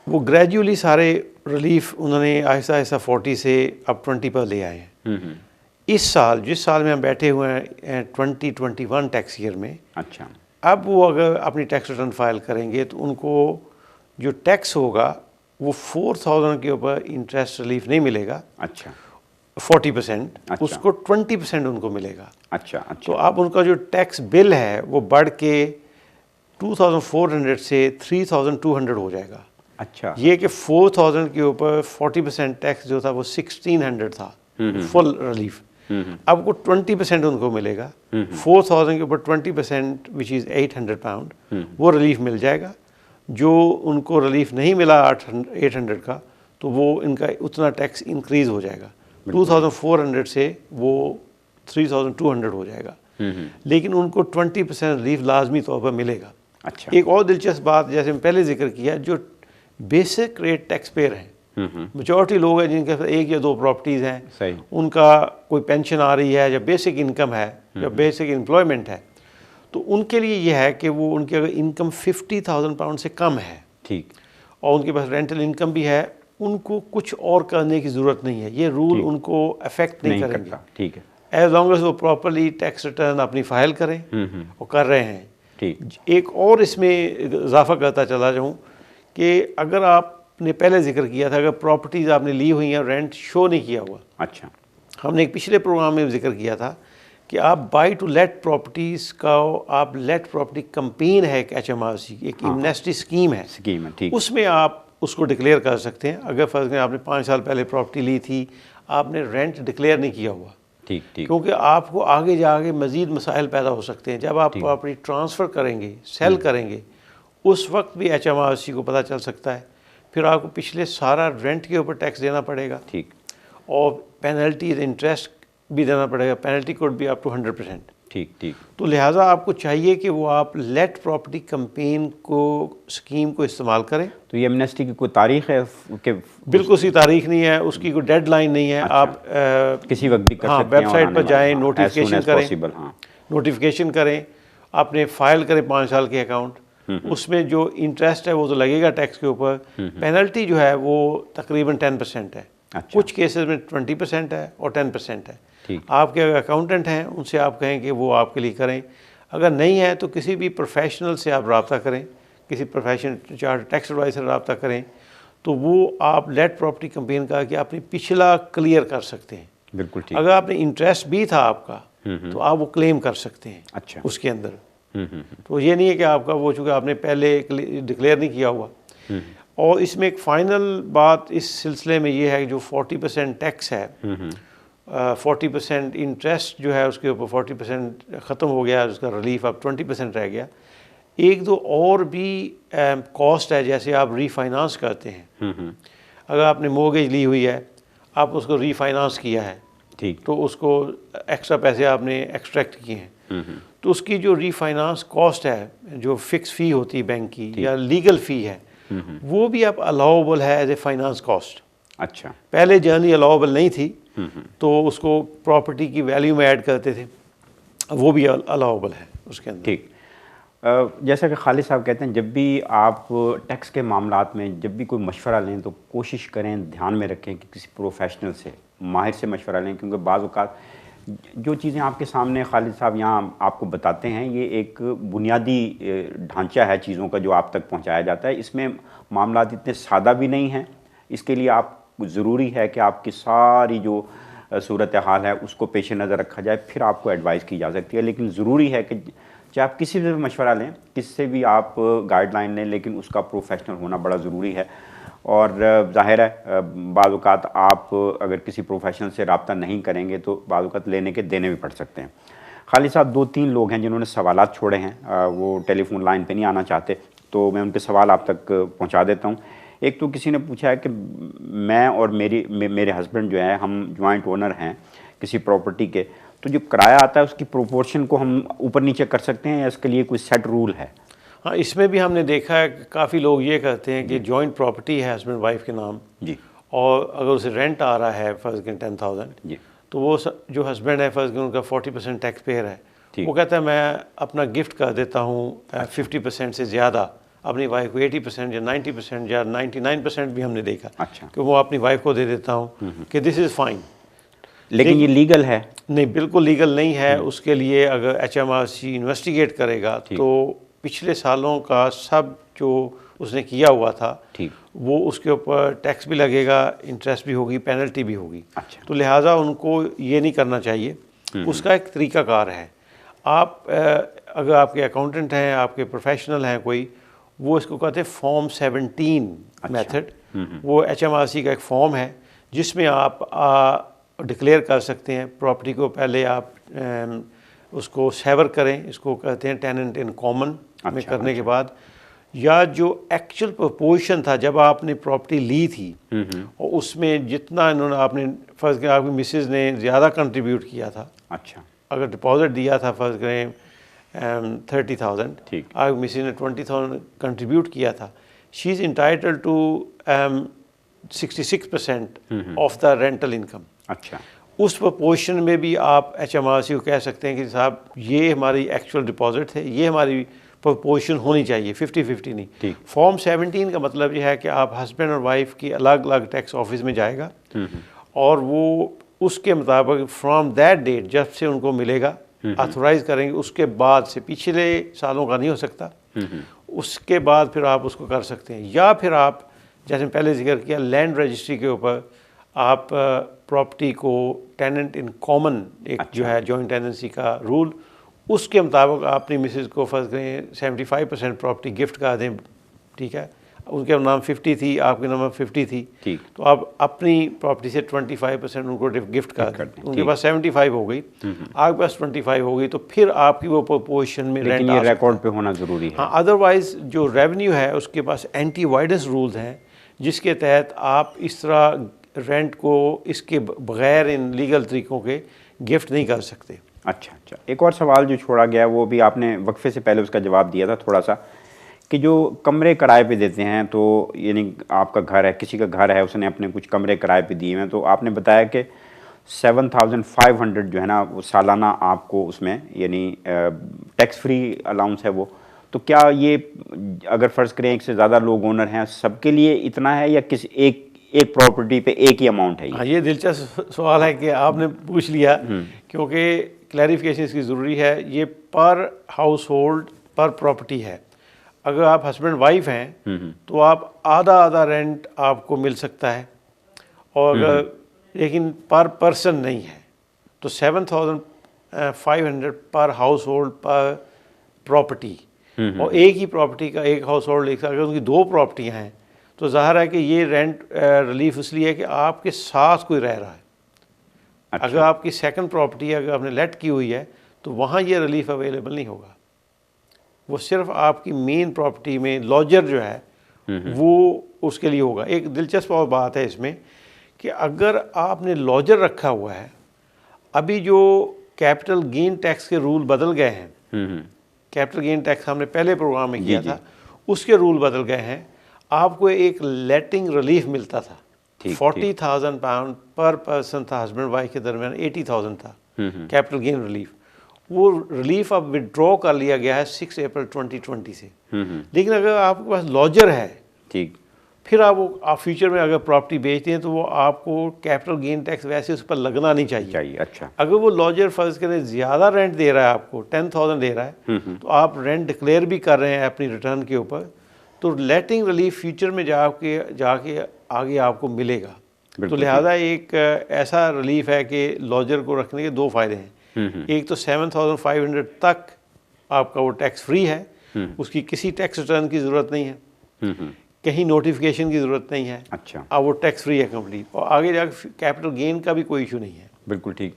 B: वो ग्रेजुअली सारे रिलीफ उन्होंने आहिस्ता आहिस्ता 40 से अब 20 पर ले आए हैं। इस साल, जिस साल में हम बैठे हुए हैं 2021 टैक्स ईयर में,
A: अच्छा,
B: अब वो अगर अपनी टैक्स रिटर्न फाइल करेंगे तो उनको जो टैक्स होगा वो 4,000 के ऊपर इंटरेस्ट रिलीफ नहीं मिलेगा,
A: अच्छा,
B: 40%,
A: अच्छा,
B: उसको 20% उनको मिलेगा।
A: अच्छा अच्छा,
B: तो अब उनका जो टैक्स बिल है वो बढ़ के 2,400 से 3,200 हो जाएगा।
A: अच्छा,
B: ये कि 4,000 के ऊपर 40% टैक्स जो था वो 1,600 था फुल रिलीफ। अब को 20% उनको मिलेगा। 4,000 के ऊपर 20% विच इज़ 800 पाउंड, वो रिलीफ मिल जाएगा। जो उनको रिलीफ नहीं मिला 800 का, तो वो इनका उतना टैक्स इंक्रीज़ हो जाएगा। 2,400 से वो 3,200 हो जाएगा। लेकिन उनको 20% रिलीफ लाजमी तौर पर मिलेगा।
A: अच्छा,
B: एक और दिलचस्प बात, जैसे मैं पहले जिक्र किया, जो बेसिक रेट टैक्स पेयर हैं, मेजॉरिटी लोग हैं जिनके पास 1 या 2 प्रॉपर्टीज़ हैं,
A: सही,
B: उनका कोई पेंशन आ रही है या बेसिक इनकम है या बेसिक एम्प्लॉयमेंट है, तो उनके लिए यह है कि वो उनकी अगर इनकम 50,000 पाउंड से कम है
A: ठीक,
B: और उनके पास रेंटल इनकम भी है, उनको कुछ और करने की ज़रूरत नहीं है। ये रूल उनको अफेक्ट नहीं करेंगे,
A: करता, ठीक है,
B: एज लॉन्ग एज वो प्रॉपरली टैक्स रिटर्न अपनी फाइल करें और कर रहे हैं।
A: ठीक,
B: एक और इसमें इजाफा करता चला जाऊँ कि अगर आपने पहले जिक्र किया था, अगर प्रॉपर्टीज़ आपने ली हुई हैं, रेंट शो नहीं किया हुआ,
A: अच्छा,
B: हमने एक पिछले प्रोग्राम में जिक्र किया था कि आप बाई टू लेट प्रॉपर्टीज़ का, आप लेट प्रॉपर्टी कंपेन है एक HMRC, एक इमनेस्टी स्कीम है,
A: ठीक।
B: उसमें आप उसको डिक्लेयर कर सकते हैं। अगर फर्ज करें आपने 5 साल पहले प्रॉपर्टी ली थी, आपने रेंट डिक्लेयर नहीं किया हुआ,
A: ठीक।
B: क्योंकि आपको आगे जाके मज़ीद मसाइल पैदा हो सकते हैं। जब आप प्रॉपर्टी ट्रांसफ़र करेंगे, सेल करेंगे, उस वक्त भी HMRC को पता चल सकता है, फिर आपको पिछले सारा रेंट के ऊपर टैक्स देना पड़ेगा,
A: ठीक।
B: और पेनल्टीज इंटरेस्ट भी देना पड़ेगा। पेनल्टी कोड भी अप टू 100%।
A: ठीक।
B: तो लिहाजा आपको चाहिए कि वो आप लेट प्रॉपर्टी कंपेन को, स्कीम को इस्तेमाल करें।
A: तो ये एमनेस्टी की कोई तारीख है कि?
B: बिल्कुल सी तारीख नहीं है, उसकी कोई डेडलाइन नहीं है।
A: अच्छा।
B: आप
A: किसी वक्त भी कर
B: हाँ,
A: सकते हैं,
B: वेबसाइट पर जाएं, नोटिफिकेशन करें,
A: हाँ।
B: नोटिफिकेशन करें, आपने फाइल करें 5 साल के अकाउंट, उसमें जो इंटरेस्ट है वो तो लगेगा टैक्स के ऊपर। पेनल्टी जो है वो तकरीबन 10% है।
A: अच्छा।
B: कुछ केसेस में 20% है और 10% है।
A: ठीक।
B: आपके अगर अकाउंटेंट हैं, उनसे आप कहें कि वो आपके लिए करें। अगर नहीं है तो किसी भी प्रोफेशनल से आप रब्ता करें, किसी प्रोफेशनल चार्ट टैक्स एडवाइजर रब्ता करें, तो वो आप लेट प्रॉपर्टी कंपेन का कि आपने पिछला क्लियर कर सकते हैं।
A: बिल्कुल ठीक।
B: अगर आपने इंटरेस्ट भी था आपका, तो आप वो क्लेम कर सकते हैं।
A: अच्छा।
B: उसके अंदर तो ये नहीं है कि आपका वो, चूँकि आपने पहले डिक्लेयर नहीं किया हुआ। और इसमें एक फ़ाइनल बात इस सिलसिले में ये है कि जो 40% टैक्स है, 40% इंटरेस्ट जो है उसके ऊपर 40% ख़त्म हो गया, उसका रिलीफ अब 20% रह गया। एक दो और भी कॉस्ट है, जैसे आप रीफाइनेंस करते हैं। अगर आपने मोर्गेज ली हुई है, आप उसको रीफाइनेंस किया है,
A: ठीक।
B: तो उसको एक्स्ट्रा पैसे आपने एक्सट्रैक्ट किए हैं, तो उसकी जो रीफाइनेंस कॉस्ट है, जो फिक्स फ़ी होती है बैंक की या लीगल फ़ी है, वो भी अब अलाउबल है एज ए फाइनेंस कॉस्ट।
A: अच्छा।
B: पहले जर्नी अलाउबल नहीं थी, तो उसको प्रॉपर्टी की वैल्यू में ऐड करते थे, वो भी अलाउबल है उसके अंदर।
A: ठीक। जैसा कि खालिद साहब कहते हैं, जब भी आप टैक्स के मामलात में जब भी कोई मशवरा लें तो कोशिश करें, ध्यान में रखें कि किसी प्रोफेशनल से, माहिर से मशवरा लें, क्योंकि बाज़ औक़ात जो चीज़ें आपके सामने खालिद साहब यहाँ आपको बताते हैं, ये एक बुनियादी ढांचा है चीज़ों का जो आप तक पहुँचाया जाता है। इसमें मामलात इतने सादा भी नहीं हैं। इसके लिए आप ज़रूरी है कि आपकी सारी जो सूरत हाल है उसको पेश नज़र रखा जाए, फिर आपको एडवाइस की जा सकती है। लेकिन ज़रूरी है कि चाहे आप किसी से भी मशवरा लें, किससे भी आप गाइडलाइन लें, लेकिन उसका प्रोफेशनल होना बड़ा ज़रूरी है। और ज़ाहिर है बाज़ औक़ात आप अगर किसी प्रोफेशनल से रब्ता नहीं करेंगे तो बाज़ औक़ात लेने के देने भी पड़ सकते हैं। खालिद साहब, 2-3 लोग हैं जिन्होंने सवालात छोड़े हैं, वो टेलीफोन लाइन पे नहीं आना चाहते, तो मैं उनके सवाल आप तक पहुंचा देता हूं। एक तो किसी ने पूछा है कि मैं और मेरे हस्बैंड जो है, हम जॉइंट ओनर हैं किसी प्रॉपर्टी के, तो जो किराया आता है उसकी प्रोपोर्शन को हम ऊपर नीचे कर सकते हैं या इसके लिए कोई सेट रूल है?
B: हाँ, इसमें भी हमने देखा है काफ़ी लोग ये कहते हैं कि जॉइंट प्रॉपर्टी है हस्बैंड वाइफ के नाम
A: जी,
B: और अगर उसे रेंट आ रहा है फ़र्ज़ करें 10,000
A: जी,
B: तो वो जो हस्बैंड है फ़र्ज़ करें उनका 40% टैक्स पेयर है,
A: ठीक।
B: वो कहता है मैं अपना गिफ्ट कर देता हूँ 50% से ज़्यादा अपनी वाइफ को, 80% या 90% या 99% भी हमने देखा।
A: अच्छा।
B: कि वो अपनी वाइफ को दे देता हूँ कि दिस इज़ फाइन।
A: लेकिन ये लीगल है?
B: नहीं, बिल्कुल लीगल नहीं है। उसके लिए अगर HMRC इन्वेस्टिगेट करेगा तो पिछले सालों का सब जो उसने किया हुआ था,
A: ठीक,
B: वो उसके ऊपर टैक्स भी लगेगा, इंटरेस्ट भी होगी, पेनल्टी भी होगी।
A: अच्छा।
B: तो लिहाजा उनको ये नहीं करना चाहिए। उसका एक तरीक़ाकार है। आप अगर आपके अकाउंटेंट हैं, आपके प्रोफेशनल हैं कोई, वो इसको कहते हैं फॉर्म 17 मेथड। वो HMRC का एक फॉर्म है जिसमें आप डिक्लेयर कर सकते हैं प्रॉपर्टी को। पहले आप उसको सेवर करें, इसको कहते हैं टेनेंट इन कॉमन में करने के बाद, या जो एक्चुअल प्रोपोर्शन था जब आपने प्रॉपर्टी ली थी और उसमें जितना इन्होंने, आपने फ़र्ज़ करें आपकी मिसेज़ ने ज़्यादा कंट्रीब्यूट किया था,
A: अच्छा,
B: अगर डिपॉजिट दिया था फ़र्ज़ करें 30,000,
A: ठीक,
B: आपकी मिसेज़ ने 20,000 कंट्रीब्यूट किया था, she is entitled to 66% of the rental income.
A: अच्छा,
B: उस प्रोपोर्शन में भी आप HMRC को कह सकते हैं कि साहब ये हमारी एक्चुअल डिपॉजिट है, ये हमारी प्रोपोर्शन होनी चाहिए, 50-50 नहीं।
A: ठीक।
B: फॉर्म 17 का मतलब ये है कि आप हस्बैंड और वाइफ की अलग अलग टैक्स ऑफिस में जाएगा और वो उसके मुताबिक फ्रॉम दैट डेट जब से उनको मिलेगा ऑथोराइज करेंगे, उसके बाद से, पिछले सालों का नहीं हो सकता, उसके बाद फिर आप उसको कर सकते हैं। या फिर आप, जैसे पहले जिक्र किया, लैंड रजिस्ट्री के ऊपर आप प्रॉपर्टी को टेनेंट इन कॉमन एक जो है जॉइंट टेनेंसी का रूल, उसके मुताबिक आप अपनी मिसेज को फर्ज करें 75% प्रॉपर्टी गिफ्ट कर दें, ठीक है, उनके नाम 50 थी, आपके नाम 50 थी,
A: ठीक,
B: तो आप अपनी प्रॉपर्टी से 25% उनको गिफ्ट कर दें, उनके पास 75 हो गई, आपके पास 25 हो गई, तो फिर आपकी वो पोजीशन में रेंट
A: ये रिकॉर्ड पे होना ज़रूरी है।
B: हाँ, अदरवाइज जो रेवेन्यू है उसके पास एंटी अवॉइडेंस रूल्स हैं, जिसके तहत आप इस तरह रेंट को इसके बगैर इन लीगल तरीक़ों के गिफ्ट नहीं कर सकते।
A: अच्छा, एक और सवाल जो छोड़ा गया वो भी आपने वक्फे से पहले उसका जवाब दिया था थोड़ा सा, कि जो कमरे किराए पे देते हैं, तो यानी आपका घर है, किसी का घर है, उसने अपने कुछ कमरे किराए पे दिए हैं, तो आपने बताया कि 7,500 जो है ना वो सालाना आपको उसमें यानी टैक्स फ्री अलाउंस है वो, तो क्या ये अगर फ़र्ज़ करें एक से ज़्यादा लोग ओनर हैं सबके लिए इतना है या किसी एक प्रॉपर्टी पे एक ही अमाउंट है?
B: हाँ, ये दिलचस्प सवाल है कि आपने पूछ लिया, क्योंकि क्लैरिफिकेशन इसकी ज़रूरी है। ये पर हाउस होल्ड पर प्रॉपर्टी है। अगर आप हस्बैंड वाइफ हैं तो आप आधा रेंट आपको मिल सकता है, और लेकिन पर पर्सन नहीं है, तो 7,500 पर हाउस होल्ड पर प्रॉपर्टी, और एक ही प्रॉपर्टी का एक हाउस होल्ड एक, अगर उनकी 2 प्रॉपर्टियाँ हैं तो ज़ाहिर है कि ये रेंट रिलीफ इसलिए है कि आपके साथ कोई रह रहा है।
A: अच्छा।
B: अगर आपकी सेकंड प्रॉपर्टी अगर आपने लेट की हुई है तो वहाँ ये रिलीफ अवेलेबल नहीं होगा, वो सिर्फ आपकी मेन प्रॉपर्टी में लॉजर जो है वो उसके लिए होगा। एक दिलचस्प और बात है इसमें कि अगर आपने लॉजर रखा हुआ है, अभी जो कैपिटल गेन टैक्स के रूल बदल गए हैं, कैपिटल गेन टैक्स हमने पहले प्रोग्राम में किया था, उसके रूल बदल गए हैं। आपको एक लेटिंग रिलीफ मिलता था, 40,000 पाउंड पर पर्सन था, हस्बैंड वाइफ के दरमियान 80,000 था कैपिटल गेन रिलीफ। वो रिलीफ अब विड्रॉ कर लिया गया है 6 अप्रैल 2020 से। लेकिन अगर आपके पास लॉजर है,
A: ठीक,
B: फिर आप फ्यूचर में अगर प्रॉपर्टी बेचते हैं तो वो आपको कैपिटल गेन टैक्स वैसे उस पर लगना नहीं चाहिए।
A: अच्छा,
B: अगर वो लॉजर फर्ज करें ज़्यादा रेंट दे रहा है, आपको 10,000 दे रहा है, तो आप रेंट डिक्लेयर भी कर रहे हैं अपनी रिटर्न के ऊपर, तो लेटिंग रिलीफ फ्यूचर में जाके आगे आपको मिलेगा। तो लिहाजा एक ऐसा रिलीफ है कि लॉजर को रखने के 2 फ़ायदे हैं। एक तो 7,500 तक आपका वो टैक्स फ्री है, उसकी किसी टैक्स रिटर्न की ज़रूरत नहीं है, कहीं नोटिफिकेशन की ज़रूरत नहीं है।
A: अच्छा,
B: अब वो टैक्स फ्री है कंप्लीट, और आगे जाकर कैपिटल गेन का भी कोई इशू नहीं है।
A: बिल्कुल ठीक।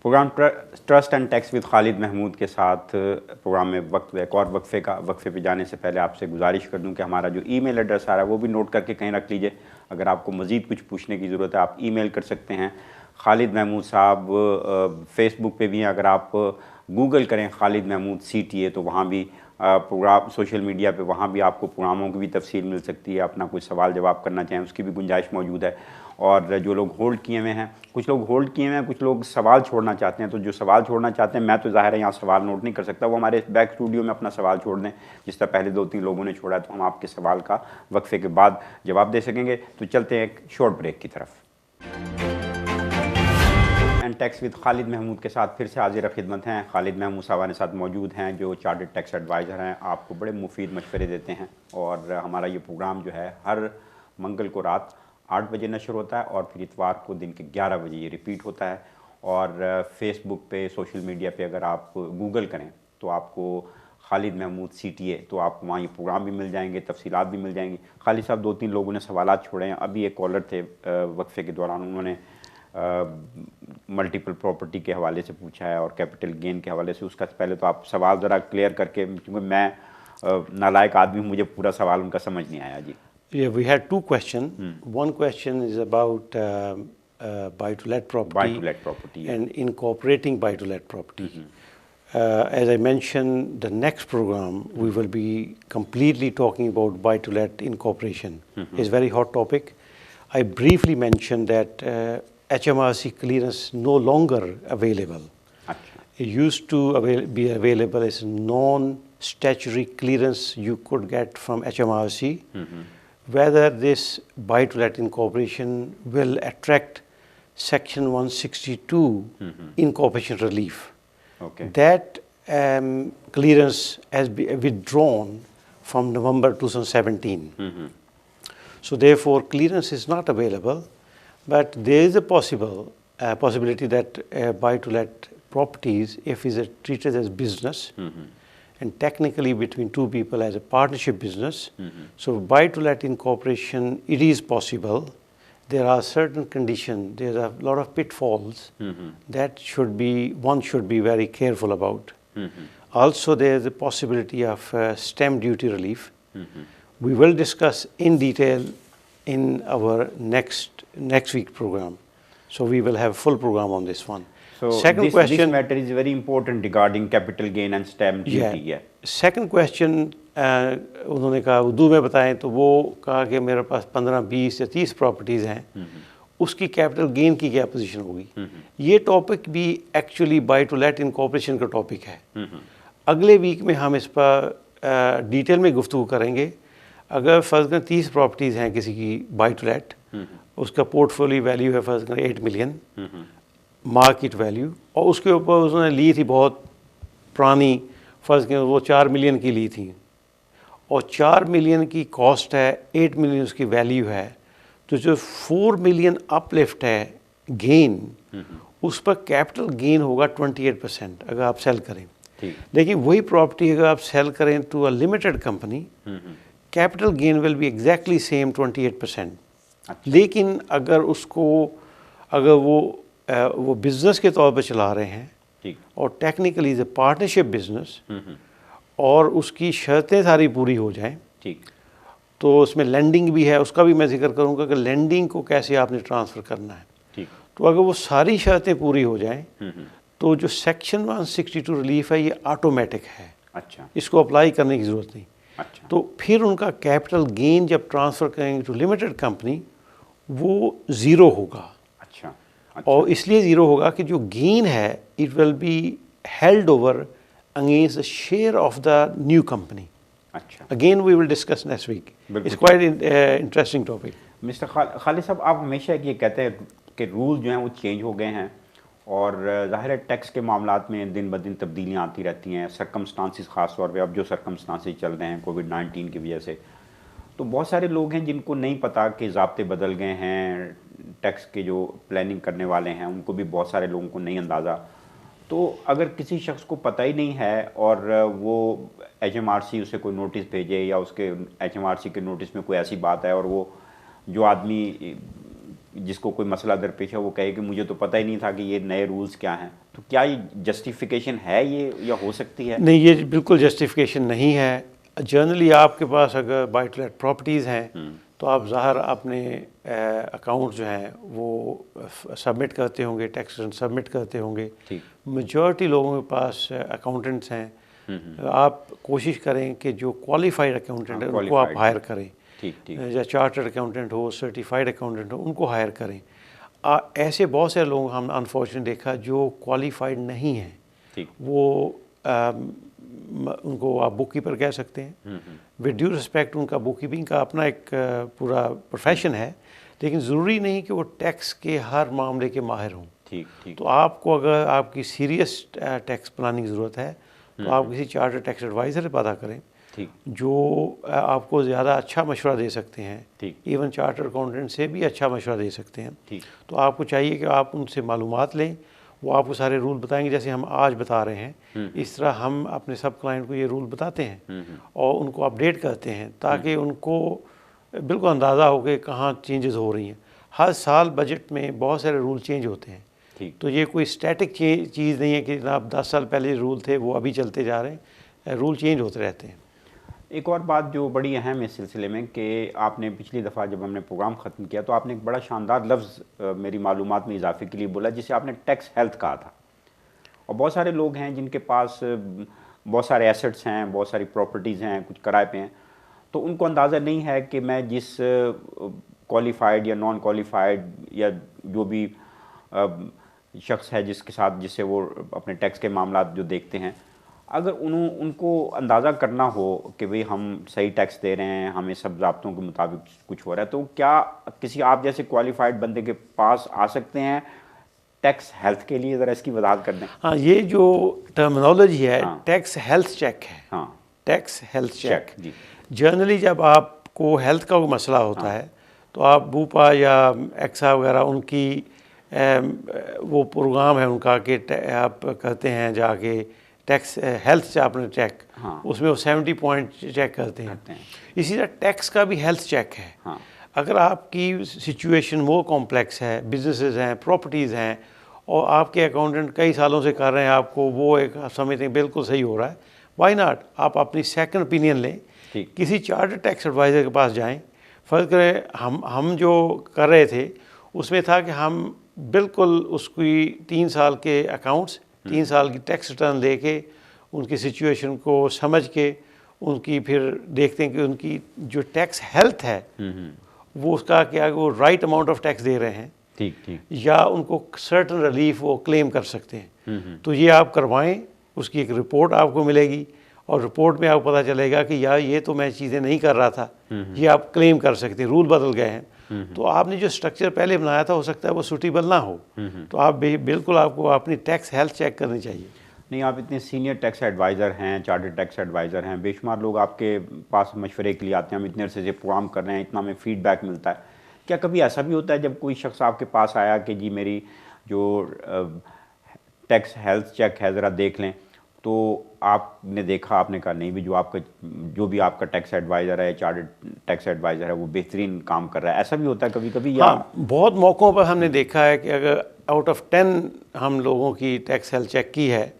A: Program trust and tax with Khalid Mahmood के साथ प्रोग्राम में एक और वक्फे पे जाने से पहले आपसे गुजारिश कर दूं कि हमारा जो ईमेल एड्रेस आ रहा है वो भी नोट करके कहीं रख लीजिए। अगर आपको मज़ीद कुछ पूछने की ज़रूरत है आप ईमेल कर सकते हैं। खालिद महमूद साहब फेसबुक पे भी हैं, अगर आप गूगल करें खालिद महमूद CTA तो वहाँ भी प्रोग्राम, सोशल मीडिया पे वहाँ भी आपको प्रोग्रामों की भी तफसील मिल सकती है। अपना कोई सवाल जवाब करना चाहें उसकी भी गुंजाइश मौजूद है। और जो लोग होल्ड किए हुए हैं, कुछ लोग होल्ड किए हुए हैं, कुछ लोग सवाल छोड़ना चाहते हैं, तो जो सवाल छोड़ना चाहते हैं, मैं तो ज़ाहिर है यहाँ सवाल नोट नहीं कर सकता, वो हमारे बैक स्टूडियो में अपना सवाल छोड़ दें। जिस तरह पहले 2-3 लोगों ने छोड़ा, तो हम आपके सवाल का वक्फे के बाद जवाब दे सकेंगे। तो चलते हैं एक शॉर्ट ब्रेक की तरफ। And tax with Khalid Mahmood के साथ फिर से हाजिर खिदमत हैं। खालिद महमूद साहब हमारे साथ मौजूद हैं, जो चार्टर्ड टैक्स एडवाइज़र हैं, आपको बड़े मुफीद मशवरे देते हैं। और हमारा ये प्रोग्राम जो है हर मंगल को रात 8 बजे नशर होता है, और फिर इतवार को दिन के 11 बजे ये रिपीट होता है। और फेसबुक पे, सोशल मीडिया पे अगर आप गूगल करें तो आपको खालिद महमूद CTA, तो आपको वहाँ ये प्रोग्राम भी मिल जाएंगे, तफसीलात भी मिल जाएंगी। खालिद साहब 2-3 लोगों ने सवालात छोड़े हैं। अभी एक कॉलर थे वक्फे के दौरान, उन्होंने मल्टीपल प्रॉपर्टी के हवाले से पूछा है और कैपिटल गेन के हवाले से। उसका पहले तो आप सवाल ज़रा क्लियर करके, क्योंकि मैं नालायक आदमी हूँ, मुझे पूरा सवाल उनका समझ नहीं आया जी।
B: Yeah, we had 2 questions. One question is about buy-to-let property, and incorporating buy-to-let property. As I mentioned, the next program we will be completely talking about buy-to-let incorporation. It's a very hot topic. I briefly mentioned that HMRC clearance no longer available. It used to be available as non-statutory clearance you could get from HMRC. Whether this buy-to-let incorporation will attract Section 162 incorporation relief. That clearance has been withdrawn from November 2017. So therefore, clearance is not available. But there is a possibility that buy-to-let properties, if is treated as business, and technically between two people as a partnership business, so buy-to-let incorporation, it is possible. There are certain conditions, there are a lot of pitfalls that one should be very careful about. Also, there is a possibility of stamp duty relief. We will discuss in detail in our next week program. So we will have a full program on this one.
A: So
B: Second question,
A: this matter is very important regarding capital gain and stamp duty. Yeah.
B: Second question उन्होंने कहा उर्दू में बताएं तो वो कहा कि मेरे पास 15, 20 या 30 प्रॉपर्टीज़ हैं, उसकी कैपिटल गेन की क्या पोजीशन होगी। ये टॉपिक भी actually buy to let incorporation का टॉपिक है। अगले वीक में हम इस पर डिटेल में गुफ्तगू करेंगे। अगर फ़र्ज़ करें 30 प्रॉपर्टीज़ हैं किसी की बाय टू लेट, उसका पोर्टफोलियो वैल्यू है फ़र्ज़ करें 8 मिलियन मार्केट वैल्यू, और उसके ऊपर उसने ली थी बहुत पुरानी, फ़र्ज़ करें वो 4 मिलियन की ली थी, और 4 मिलियन की कॉस्ट है, 8 मिलियन उसकी वैल्यू है, तो जो 4 मिलियन अपलिफ्ट है गेन, उस पर कैपिटल गेन होगा 28% अगर आप सेल करें। लेकिन वही प्रॉपर्टी अगर आप सेल करें to a limited company, capital gain will be exactly same 28%। लेकिन अगर वो बिज़नेस के तौर पर चला रहे हैं और technically is a partnership business, और उसकी शर्तें सारी पूरी हो जाएं, तो उसमें लेंडिंग भी है, उसका भी मैं जिक्र करूंगा कि लेंडिंग को कैसे आपने ट्रांसफ़र करना है। तो अगर वो सारी शर्तें पूरी हो जाएं, तो जो सेक्शन 162 रिलीफ है ये ऑटोमेटिक है। अच्छा, इसको अप्लाई करने की ज़रूरत नहीं। अच्छा, तो फिर उनका कैपिटल गेन जब ट्रांसफ़र करेंगे टू लिमिटेड कंपनी, वो ज़ीरो होगा। अच्छा, और इसलिए ज़ीरो होगा कि जो गेन है it will be held over against the share of the new company. अच्छा, again we will discuss next week. It's quite interesting topic.
A: Mister Khalid साहब, आप हमेशा ये कहते हैं कि रूल जो हैं वो चेंज हो गए हैं, और ज़ाहिर है टैक्स के मामलात में दिन ब दिन तब्दीलियाँ आती रहती हैं। सरकमस्टांसिस ख़ास तौर पे अब जो सरकमस्टांसिस चल रहे हैं कोविड-19 की वजह से, तो बहुत सारे लोग हैं जिनको नहीं पता कि ज़ाब्ते बदल गए हैं। टैक्स के जो प्लानिंग करने वाले हैं उनको भी बहुत सारे लोगों को नहीं अंदाज़ा। तो अगर किसी शख्स को पता ही नहीं है और वो HMRC उसे कोई नोटिस भेजे, या उसके HMRC के नोटिस में कोई ऐसी बात है और वो जो आदमी जिसको कोई मसला दरपेश है वो कहे कि मुझे तो पता ही नहीं था कि ये नए रूल्स क्या हैं, तो क्या ये जस्टिफिकेशन है ये, या हो सकती है?
B: नहीं, ये बिल्कुल जस्टिफिकेशन नहीं है। जनरली आपके पास अगर बाय टू लेट प्रॉपर्टीज़ हैं तो आप ज़ाहिर अपने अकाउंट जो हैं वो सबमिट करते होंगे, टैक्स सबमिट करते होंगे। मेजॉरिटी लोगों के पास अकाउंटेंट्स हैं। आप कोशिश करें कि जो क्वालिफाइड अकाउंटेंट है उनको आप हायर करें, या चार्टर्ड अकाउंटेंट हो, सर्टिफाइड अकाउंटेंट हो, उनको हायर करें। ऐसे बहुत सारे लोग हम अनफॉर्चुनेट देखा जो क्वालिफाइड नहीं हैं, वो उनको आप बुक कीपर कह सकते हैं। विद ड्यू रिस्पेक्ट, उनका बुक कीपिंग का अपना एक पूरा प्रोफेशन है, लेकिन ज़रूरी नहीं कि वो टैक्स के हर मामले के माहिर हों। तो आपको अगर आपकी सीरियस टैक्स प्लानिंग की ज़रूरत है तो आप किसी चार्टर्ड टैक्स एडवाइज़र से पता करें, जो आपको ज़्यादा अच्छा मशवरा दे सकते हैं। इवन चार्टर्ड अकाउंटेंट से भी अच्छा मशवरा दे सकते हैं। तो आपको चाहिए कि आप उनसे मालूमात लें, वो आपको सारे रूल बताएंगे जैसे हम आज बता रहे हैं। इस तरह हम अपने सब क्लाइंट को ये रूल बताते हैं और उनको अपडेट करते हैं, ताकि उनको बिल्कुल अंदाज़ा हो कि कहाँ चेंजेस हो रही हैं। हर साल बजट में बहुत सारे रूल चेंज होते हैं, तो ये कोई स्टैटिक चीज़ नहीं है कि जनाब 10 साल पहले रूल थे वो अभी चलते जा रहे हैं। रूल चेंज होते रहते हैं।
A: एक और बात जो बड़ी अहम है इस सिलसिले में कि आपने पिछली दफ़ा जब हमने प्रोग्राम ख़त्म किया तो आपने एक बड़ा शानदार लफ्ज़ मेरी मालूमात में इजाफे के लिए बोला, जिसे आपने टैक्स हेल्थ कहा था। और बहुत सारे लोग हैं जिनके पास बहुत सारे एसेट्स हैं, बहुत सारी प्रॉपर्टीज़ हैं, कुछ किराए पे हैं, तो उनको अंदाज़ा नहीं है कि मैं जिस क्वालिफाइड या नॉन क्वालिफाइड या जो भी शख्स है जिससे वो अपने टैक्स के मामला जो देखते हैं, अगर उनको अंदाज़ा करना हो कि भाई हम सही टैक्स दे रहे हैं, हमें सब ज़ाब्तों के मुताबिक कुछ हो रहा है, तो क्या किसी आप जैसे क्वालिफाइड बंदे के पास आ सकते हैं टैक्स हेल्थ के लिए? ज़रा इसकी वजाहत कर दें।
B: हाँ, ये जो टर्मिनोलॉजी है, टैक्स हेल्थ चेक है। हाँ, टैक्स हेल्थ चेक। जनरली जब आपको हेल्थ का कोई मसला होता है तो आप बूपा या एक्सा वगैरह उनकी वो प्रोग्राम है उनका कि आप करते हैं जाके टैक्स हेल्थ से आपने चेक,
A: हाँ।
B: उसमें वो 70 पॉइंट चेक करते हैं। इसी तरह टैक्स का भी हेल्थ चेक है।
A: हाँ।
B: अगर आपकी सिचुएशन मोर कॉम्प्लेक्स है, बिजनेसेस हैं, प्रॉपर्टीज़ हैं, और आपके अकाउंटेंट कई सालों से कर रहे हैं, आपको वो एक आप समझते हैं बिल्कुल सही हो रहा है, वाई नॉट आप अपनी सेकंड ओपिनियन लें, किसी चार्टर्ड टैक्स एडवाइज़र के पास जाएं। फ़र्ज़ करें हम जो कर रहे थे उसमें था कि हम बिल्कुल उसकी 3 साल के अकाउंट्स, 3 साल की टैक्स रिटर्न लेके उनकी सिचुएशन को समझ के उनकी फिर देखते हैं कि उनकी जो टैक्स हेल्थ है वो उसका क्या वो राइट अमाउंट ऑफ टैक्स दे रहे हैं,
A: ठीक
B: या उनको सर्टन रिलीफ वो क्लेम कर सकते हैं। तो ये आप करवाएं, उसकी एक रिपोर्ट आपको मिलेगी और रिपोर्ट में आपको पता चलेगा कि यार ये तो मैं चीज़ें नहीं कर रहा था, ये आप क्लेम कर सकते हैं, रूल बदल गए हैं। तो आपने जो स्ट्रक्चर पहले बनाया था हो सकता है वो सूटेबल ना हो, तो आप बिल्कुल आपको अपनी टैक्स हेल्थ चेक करनी चाहिए।
A: नहीं, आप इतने सीनियर टैक्स एडवाइज़र हैं, चार्टर्ड टैक्स एडवाइज़र हैं, बेशुमार लोग आपके पास मशवरे के लिए आते हैं, हम इतने अरसे से प्रोग्राम कर रहे हैं, इतना हमें फीडबैक मिलता है। क्या कभी ऐसा भी होता है जब कोई शख्स आपके पास आया कि जी मेरी जो टैक्स हेल्थ चेक है ज़रा देख लें, तो आपने देखा, आपने कहा नहीं भी जो भी आपका टैक्स एडवाइज़र है, चार्टर्ड टैक्स एडवाइज़र है, वो बेहतरीन काम कर रहा है, ऐसा भी होता है कभी कभी?
B: हाँ, बहुत मौक़ों पर हमने देखा है कि अगर आउट ऑफ 10 हम लोगों की टैक्स हेल्थ चेक की है,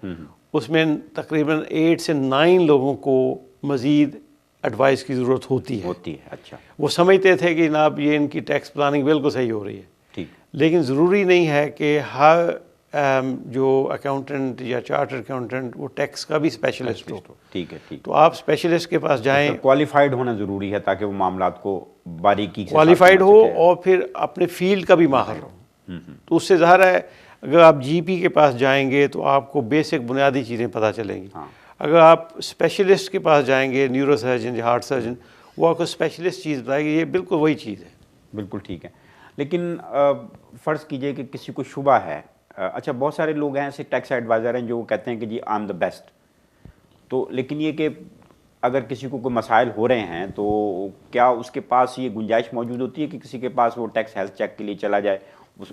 B: उसमें तकरीबन 8 से 9 लोगों को मज़ीद एडवाइस की ज़रूरत होती है।
A: अच्छा।
B: वो समझते थे कि जनाब ये इनकी टैक्स प्लानिंग बिल्कुल सही हो रही है,
A: ठीक।
B: लेकिन ज़रूरी नहीं है कि हर जो अकाउंटेंट या चार्टर्ड अकाउंटेंट वो टैक्स का भी स्पेशलिस्ट हो।
A: ठीक है।
B: तो आप स्पेशलिस्ट के पास जाएं,
A: क्वालिफाइड होना ज़रूरी है ताकि वो मामलात को बारीकी से
B: क्वालिफाइड हो और फिर अपने फील्ड का भी माहिर हो। तो उससे ज़ाहिर है अगर आप जीपी के पास जाएंगे तो आपको बेसिक बुनियादी चीज़ें पता चलेंगी। अगर आप स्पेशलिस्ट के पास जाएंगे, न्यूरो सर्जन या हार्ट सर्जन, वो आपको स्पेशलिस्ट चीज़ बताएगी, ये बिल्कुल वही चीज़ है।
A: बिल्कुल ठीक है। लेकिन फ़र्ज़ कीजिए कि किसी को शुबा है, अच्छा बहुत सारे लोग हैं ऐसे टैक्स एडवाइज़र हैं जो कहते हैं कि जी आई एम द बेस्ट, तो लेकिन ये कि अगर किसी को कोई मसाइल हो रहे हैं तो क्या उसके पास ये गुंजाइश मौजूद होती है कि किसी के पास वो टैक्स हेल्थ चेक के लिए चला जाए,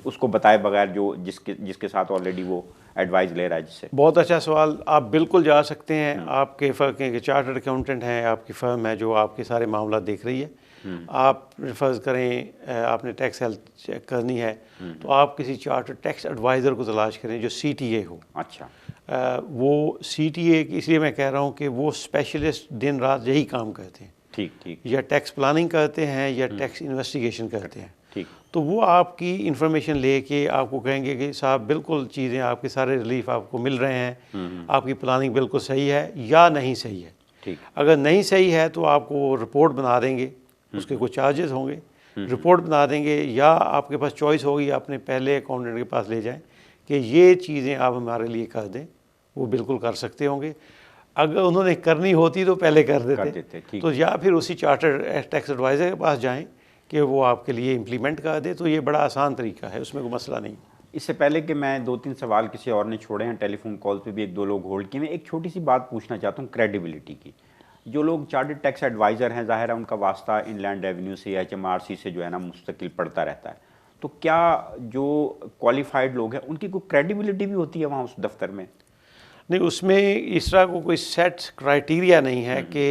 A: उसको बताए बगैर, जो जिसके साथ ऑलरेडी वो एडवाइस ले रहा है जिससे? बहुत
B: अच्छा सवाल। आप बिल्कुल जा सकते हैं। आपके फ़र्क है कि चार्टर्ड अकाउंटेंट हैं, आपकी फ़र्म है जो आपके सारे मामला देख रही है, आप फ़र्ज़ करें आपने टैक्स हेल्थ चेक करनी है, तो आप किसी चार्टर्ड टैक्स एडवाइज़र को तलाश करें जो CTA हो।
A: अच्छा।
B: वो CTA इसलिए मैं कह रहा हूँ कि वो स्पेशलिस्ट दिन रात यही काम करते हैं।
A: ठीक।
B: या टैक्स प्लानिंग करते हैं या टैक्स इन्वेस्टिगेशन करते हैं।
A: ठीक।
B: तो वो आपकी इन्फॉर्मेशन लेके आपको कहेंगे कि साहब बिल्कुल चीज़ें आपके सारे रिलीफ आपको मिल रहे हैं, आपकी प्लानिंग बिल्कुल सही है या नहीं सही है।
A: ठीक।
B: अगर नहीं सही है तो आपको रिपोर्ट बना देंगे, उसके कुछ चार्जेस होंगे, रिपोर्ट बना देंगे, या आपके पास चॉइस होगी अपने पहले अकाउंटेंट के पास ले जाएं कि ये चीज़ें आप हमारे लिए कर दें, वो बिल्कुल कर सकते होंगे। अगर उन्होंने करनी होती तो पहले कर देते। तो या फिर उसी चार्टर्ड टैक्स एडवाइज़र के पास जाएं कि वो आपके लिए इम्प्लीमेंट कर दे, तो ये बड़ा आसान तरीका है, उसमें कोई मसला नहीं।
A: इससे पहले कि मैं 2-3 सवाल किसी और ने छोड़े हैं, टेलीफोन कॉल पे भी 1-2 लोग होल्ड किए, मैं एक छोटी सी बात पूछना चाहता हूँ क्रेडिबिलिटी की। जो लोग चार्टर्ड टैक्स एडवाइज़र हैं, ज़ाहिर है उनका वास्ता इनलैंड रेवेन्यू से या HMRC से जो है ना मुस्तकिल पड़ता रहता है, तो क्या जो क्वालिफाइड लोग हैं उनकी कोई क्रेडिबिलिटी भी होती है वहाँ उस दफ्तर में?
B: नहीं, उसमें इस तरह को कोई सेट क्राइटेरिया नहीं है कि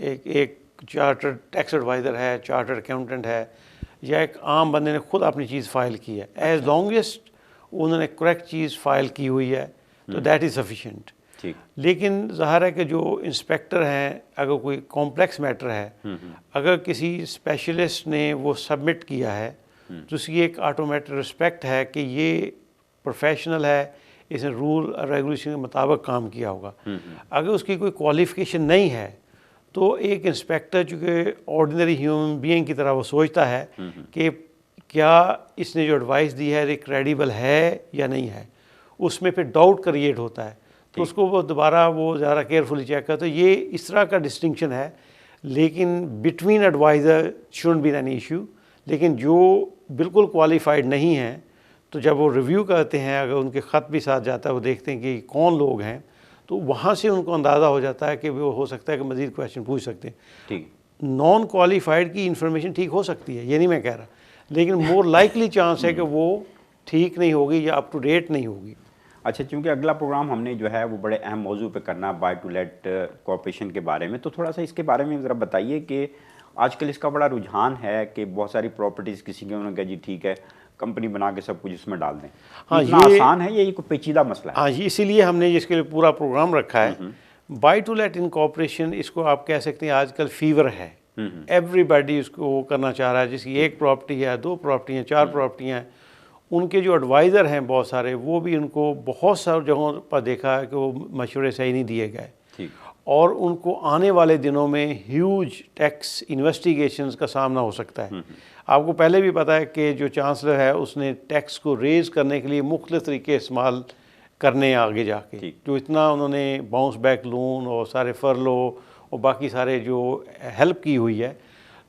B: एक चार्टर्ड टैक्स एडवाइज़र है, चार्टर्ड अकाउंटेंट है, या एक आम बंदे ने खुद अपनी चीज़ फ़ाइल की है, एज लॉन्गेस्ट उन्होंने करेक्ट चीज़ फ़ाइल की हुई है तो दैट इज़ सफिशेंट।
A: ठीक।
B: लेकिन ज़ाहिर है कि जो इंस्पेक्टर हैं, अगर कोई कॉम्प्लेक्स मैटर है, अगर किसी स्पेशलिस्ट ने वो सबमिट किया है तो उसकी एक ऑटोमेटिक रिस्पेक्ट है कि ये प्रोफेशनल है, इसने रूल रेगुलेशन के मुताबिक काम किया होगा। अगर उसकी कोई क्वालिफ़िकेशन नहीं है तो एक इंस्पेक्टर चूँकि ऑर्डिनरी ह्यूमन बीइंग की तरह वो सोचता है कि क्या इसने जो एडवाइस दी है ये क्रेडिबल है या नहीं है, उसमें फिर डाउट क्रिएट होता है, तो उसको वो दोबारा वो ज़्यादा केयरफुली चेक करता है। ये इस तरह का डिस्टिंक्शन है, लेकिन between adviser shouldn't be any issue. लेकिन जो बिल्कुल क्वालिफाइड नहीं हैं तो जब वो रिव्यू करते हैं, अगर उनके ख़त भी साथ जाता है, वो देखते हैं कि कौन लोग हैं, तो वहाँ से उनको अंदाज़ा हो जाता है कि वो हो सकता है कि मज़ीद क्वेश्चन पूछ सकते हैं।
A: ठीक।
B: नॉन क्वालिफाइड की इंफॉर्मेशन ठीक हो सकती है, ये नहीं मैं कह रहा, लेकिन मोर लाइकली चांस है कि वो ठीक नहीं होगी या अप टू डेट नहीं होगी।
A: अच्छा, चूंकि अगला प्रोग्राम हमने जो है वो बड़े अहम मौजू पे करना, बाय टू लेट कॉरपोरेशन के बारे में, तो थोड़ा सा इसके बारे में ज़रा बताइए कि आजकल इसका बड़ा रुझान है कि बहुत सारी प्रॉपर्टीज़ किसी के उन्होंने कहा जी ठीक है कंपनी बना के सब कुछ इसमें डाल दें।
B: हाँ,
A: इतना आसान है, ये कोई पेचीदा मसला है?
B: हाँ जी, इसीलिए हमने इसके लिए पूरा प्रोग्राम रखा है। बाय टू लेट इनकॉर्पोरेशन, इसको आप कह सकते हैं आजकल फीवर है, एवरीबॉडी उसको करना चाह रहा है। जिसकी एक प्रॉपर्टी है, 2 प्रॉपर्टी हैं, 4 प्रॉपर्टियाँ हैं, उनके जो एडवाइज़र हैं बहुत सारे, वो भी उनको बहुत सारी जगहों पर देखा है कि वो मशवरे सही नहीं दिए गए,
A: ठीक।
B: और उनको आने वाले दिनों में ह्यूज टैक्स इन्वेस्टिगेशंस का सामना हो सकता है। आपको पहले भी पता है कि जो चांसलर है उसने टैक्स को रेज़ करने के लिए मुख्तलिफ तरीके इस्तेमाल करने आगे जाके, जो इतना उन्होंने बाउंस बैक लोन और सारे फरलो और बाकी सारे जो हेल्प की हुई है,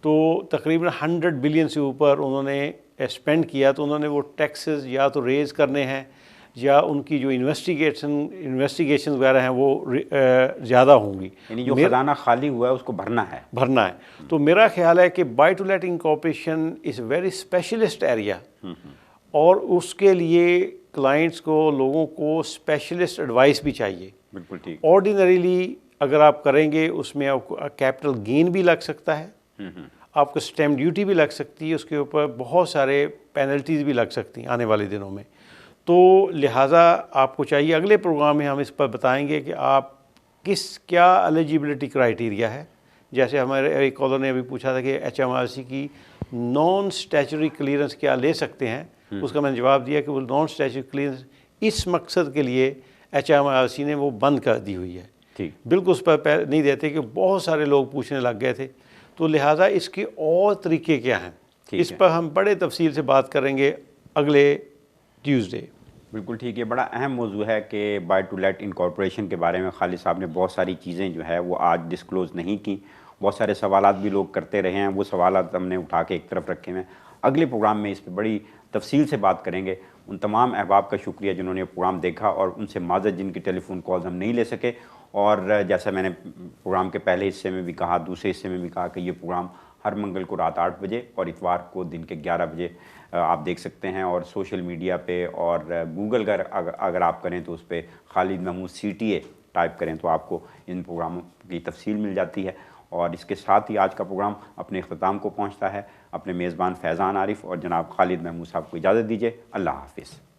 B: तो तकरीबन 100 बिलियन से ऊपर उन्होंने स्पेंड किया। तो उन्होंने वो टैक्सेस या तो रेज़ करने हैं या उनकी जो इन्वेस्टिगेशन वगैरह हैं वो ज़्यादा होंगी,
A: यानी जो खजाना खाली हुआ है उसको भरना है।
B: तो मेरा ख्याल है कि buy to let incorporation is very specialist area, और उसके लिए क्लाइंट्स को, लोगों को स्पेशलिस्ट एडवाइस भी चाहिए।
A: बिल्कुल ठीक।
B: ऑर्डिनरीली अगर आप करेंगे उसमें आपको कैपिटल गेन भी लग सकता है, आपको स्टैम्प ड्यूटी भी लग सकती है, उसके ऊपर बहुत सारे पेनल्टीज़ भी लग सकती हैं आने वाले दिनों में। तो लिहाजा आपको चाहिए, अगले प्रोग्राम में हम इस पर बताएंगे कि आप क्या एलिजिबिलिटी क्राइटेरिया है। जैसे हमारे एक कॉलर ने अभी पूछा था कि HMRC की नॉन स्टैचुटरी क्लियरेंस क्या ले सकते हैं, उसका मैंने जवाब दिया कि वो नॉन स्टैचुटरी क्लियरेंस इस मकसद के लिए HMRC ने वो बंद कर दी हुई है।
A: ठीक।
B: बिल्कुल उस पर नहीं देते कि बहुत सारे लोग पूछने लग गए थे। तो लिहाजा इसके और तरीके क्या हैं, इस पर हम बड़े तफसील से बात करेंगे अगले ट्यूसडे।
A: बिल्कुल ठीक है, बड़ा अहम मौजू है कि बाय टू लेट इनकॉर्पोरेशन के बारे में खालिद साहब ने बहुत सारी चीज़ें जो है वो आज डिस्क्लोज़ नहीं की। बहुत सारे सवालात भी लोग करते रहे हैं, वो सवालात हमने उठा के एक तरफ रखे हैं। अगले प्रोग्राम में इस पर बड़ी तफसील से बात करेंगे। उन तमाम अहबाब का शुक्रिया जिन्होंने प्रोग्राम देखा, और उनसे माज़रत जिनकी टेलीफोन कॉल्स हम नहीं ले सके। और जैसा मैंने प्रोग्राम के पहले हिस्से में भी कहा, दूसरे हिस्से में भी कहा कि ये प्रोग्राम हर मंगल को रात 8 बजे और इतवार को दिन के 11 बजे आप देख सकते हैं। और सोशल मीडिया पे और गूगल अगर आप करें तो उस पर खालिद महमूद CTA टाइप करें तो आपको इन प्रोग्रामों की तफसील मिल जाती है। और इसके साथ ही आज का प्रोग्राम अपने इख्तिताम को पहुंचता है। अपने मेज़बान फैज़ान आरिफ और जनाब खालिद महमूद साहब को इजाज़त दीजिए। अल्लाह हाफिज़।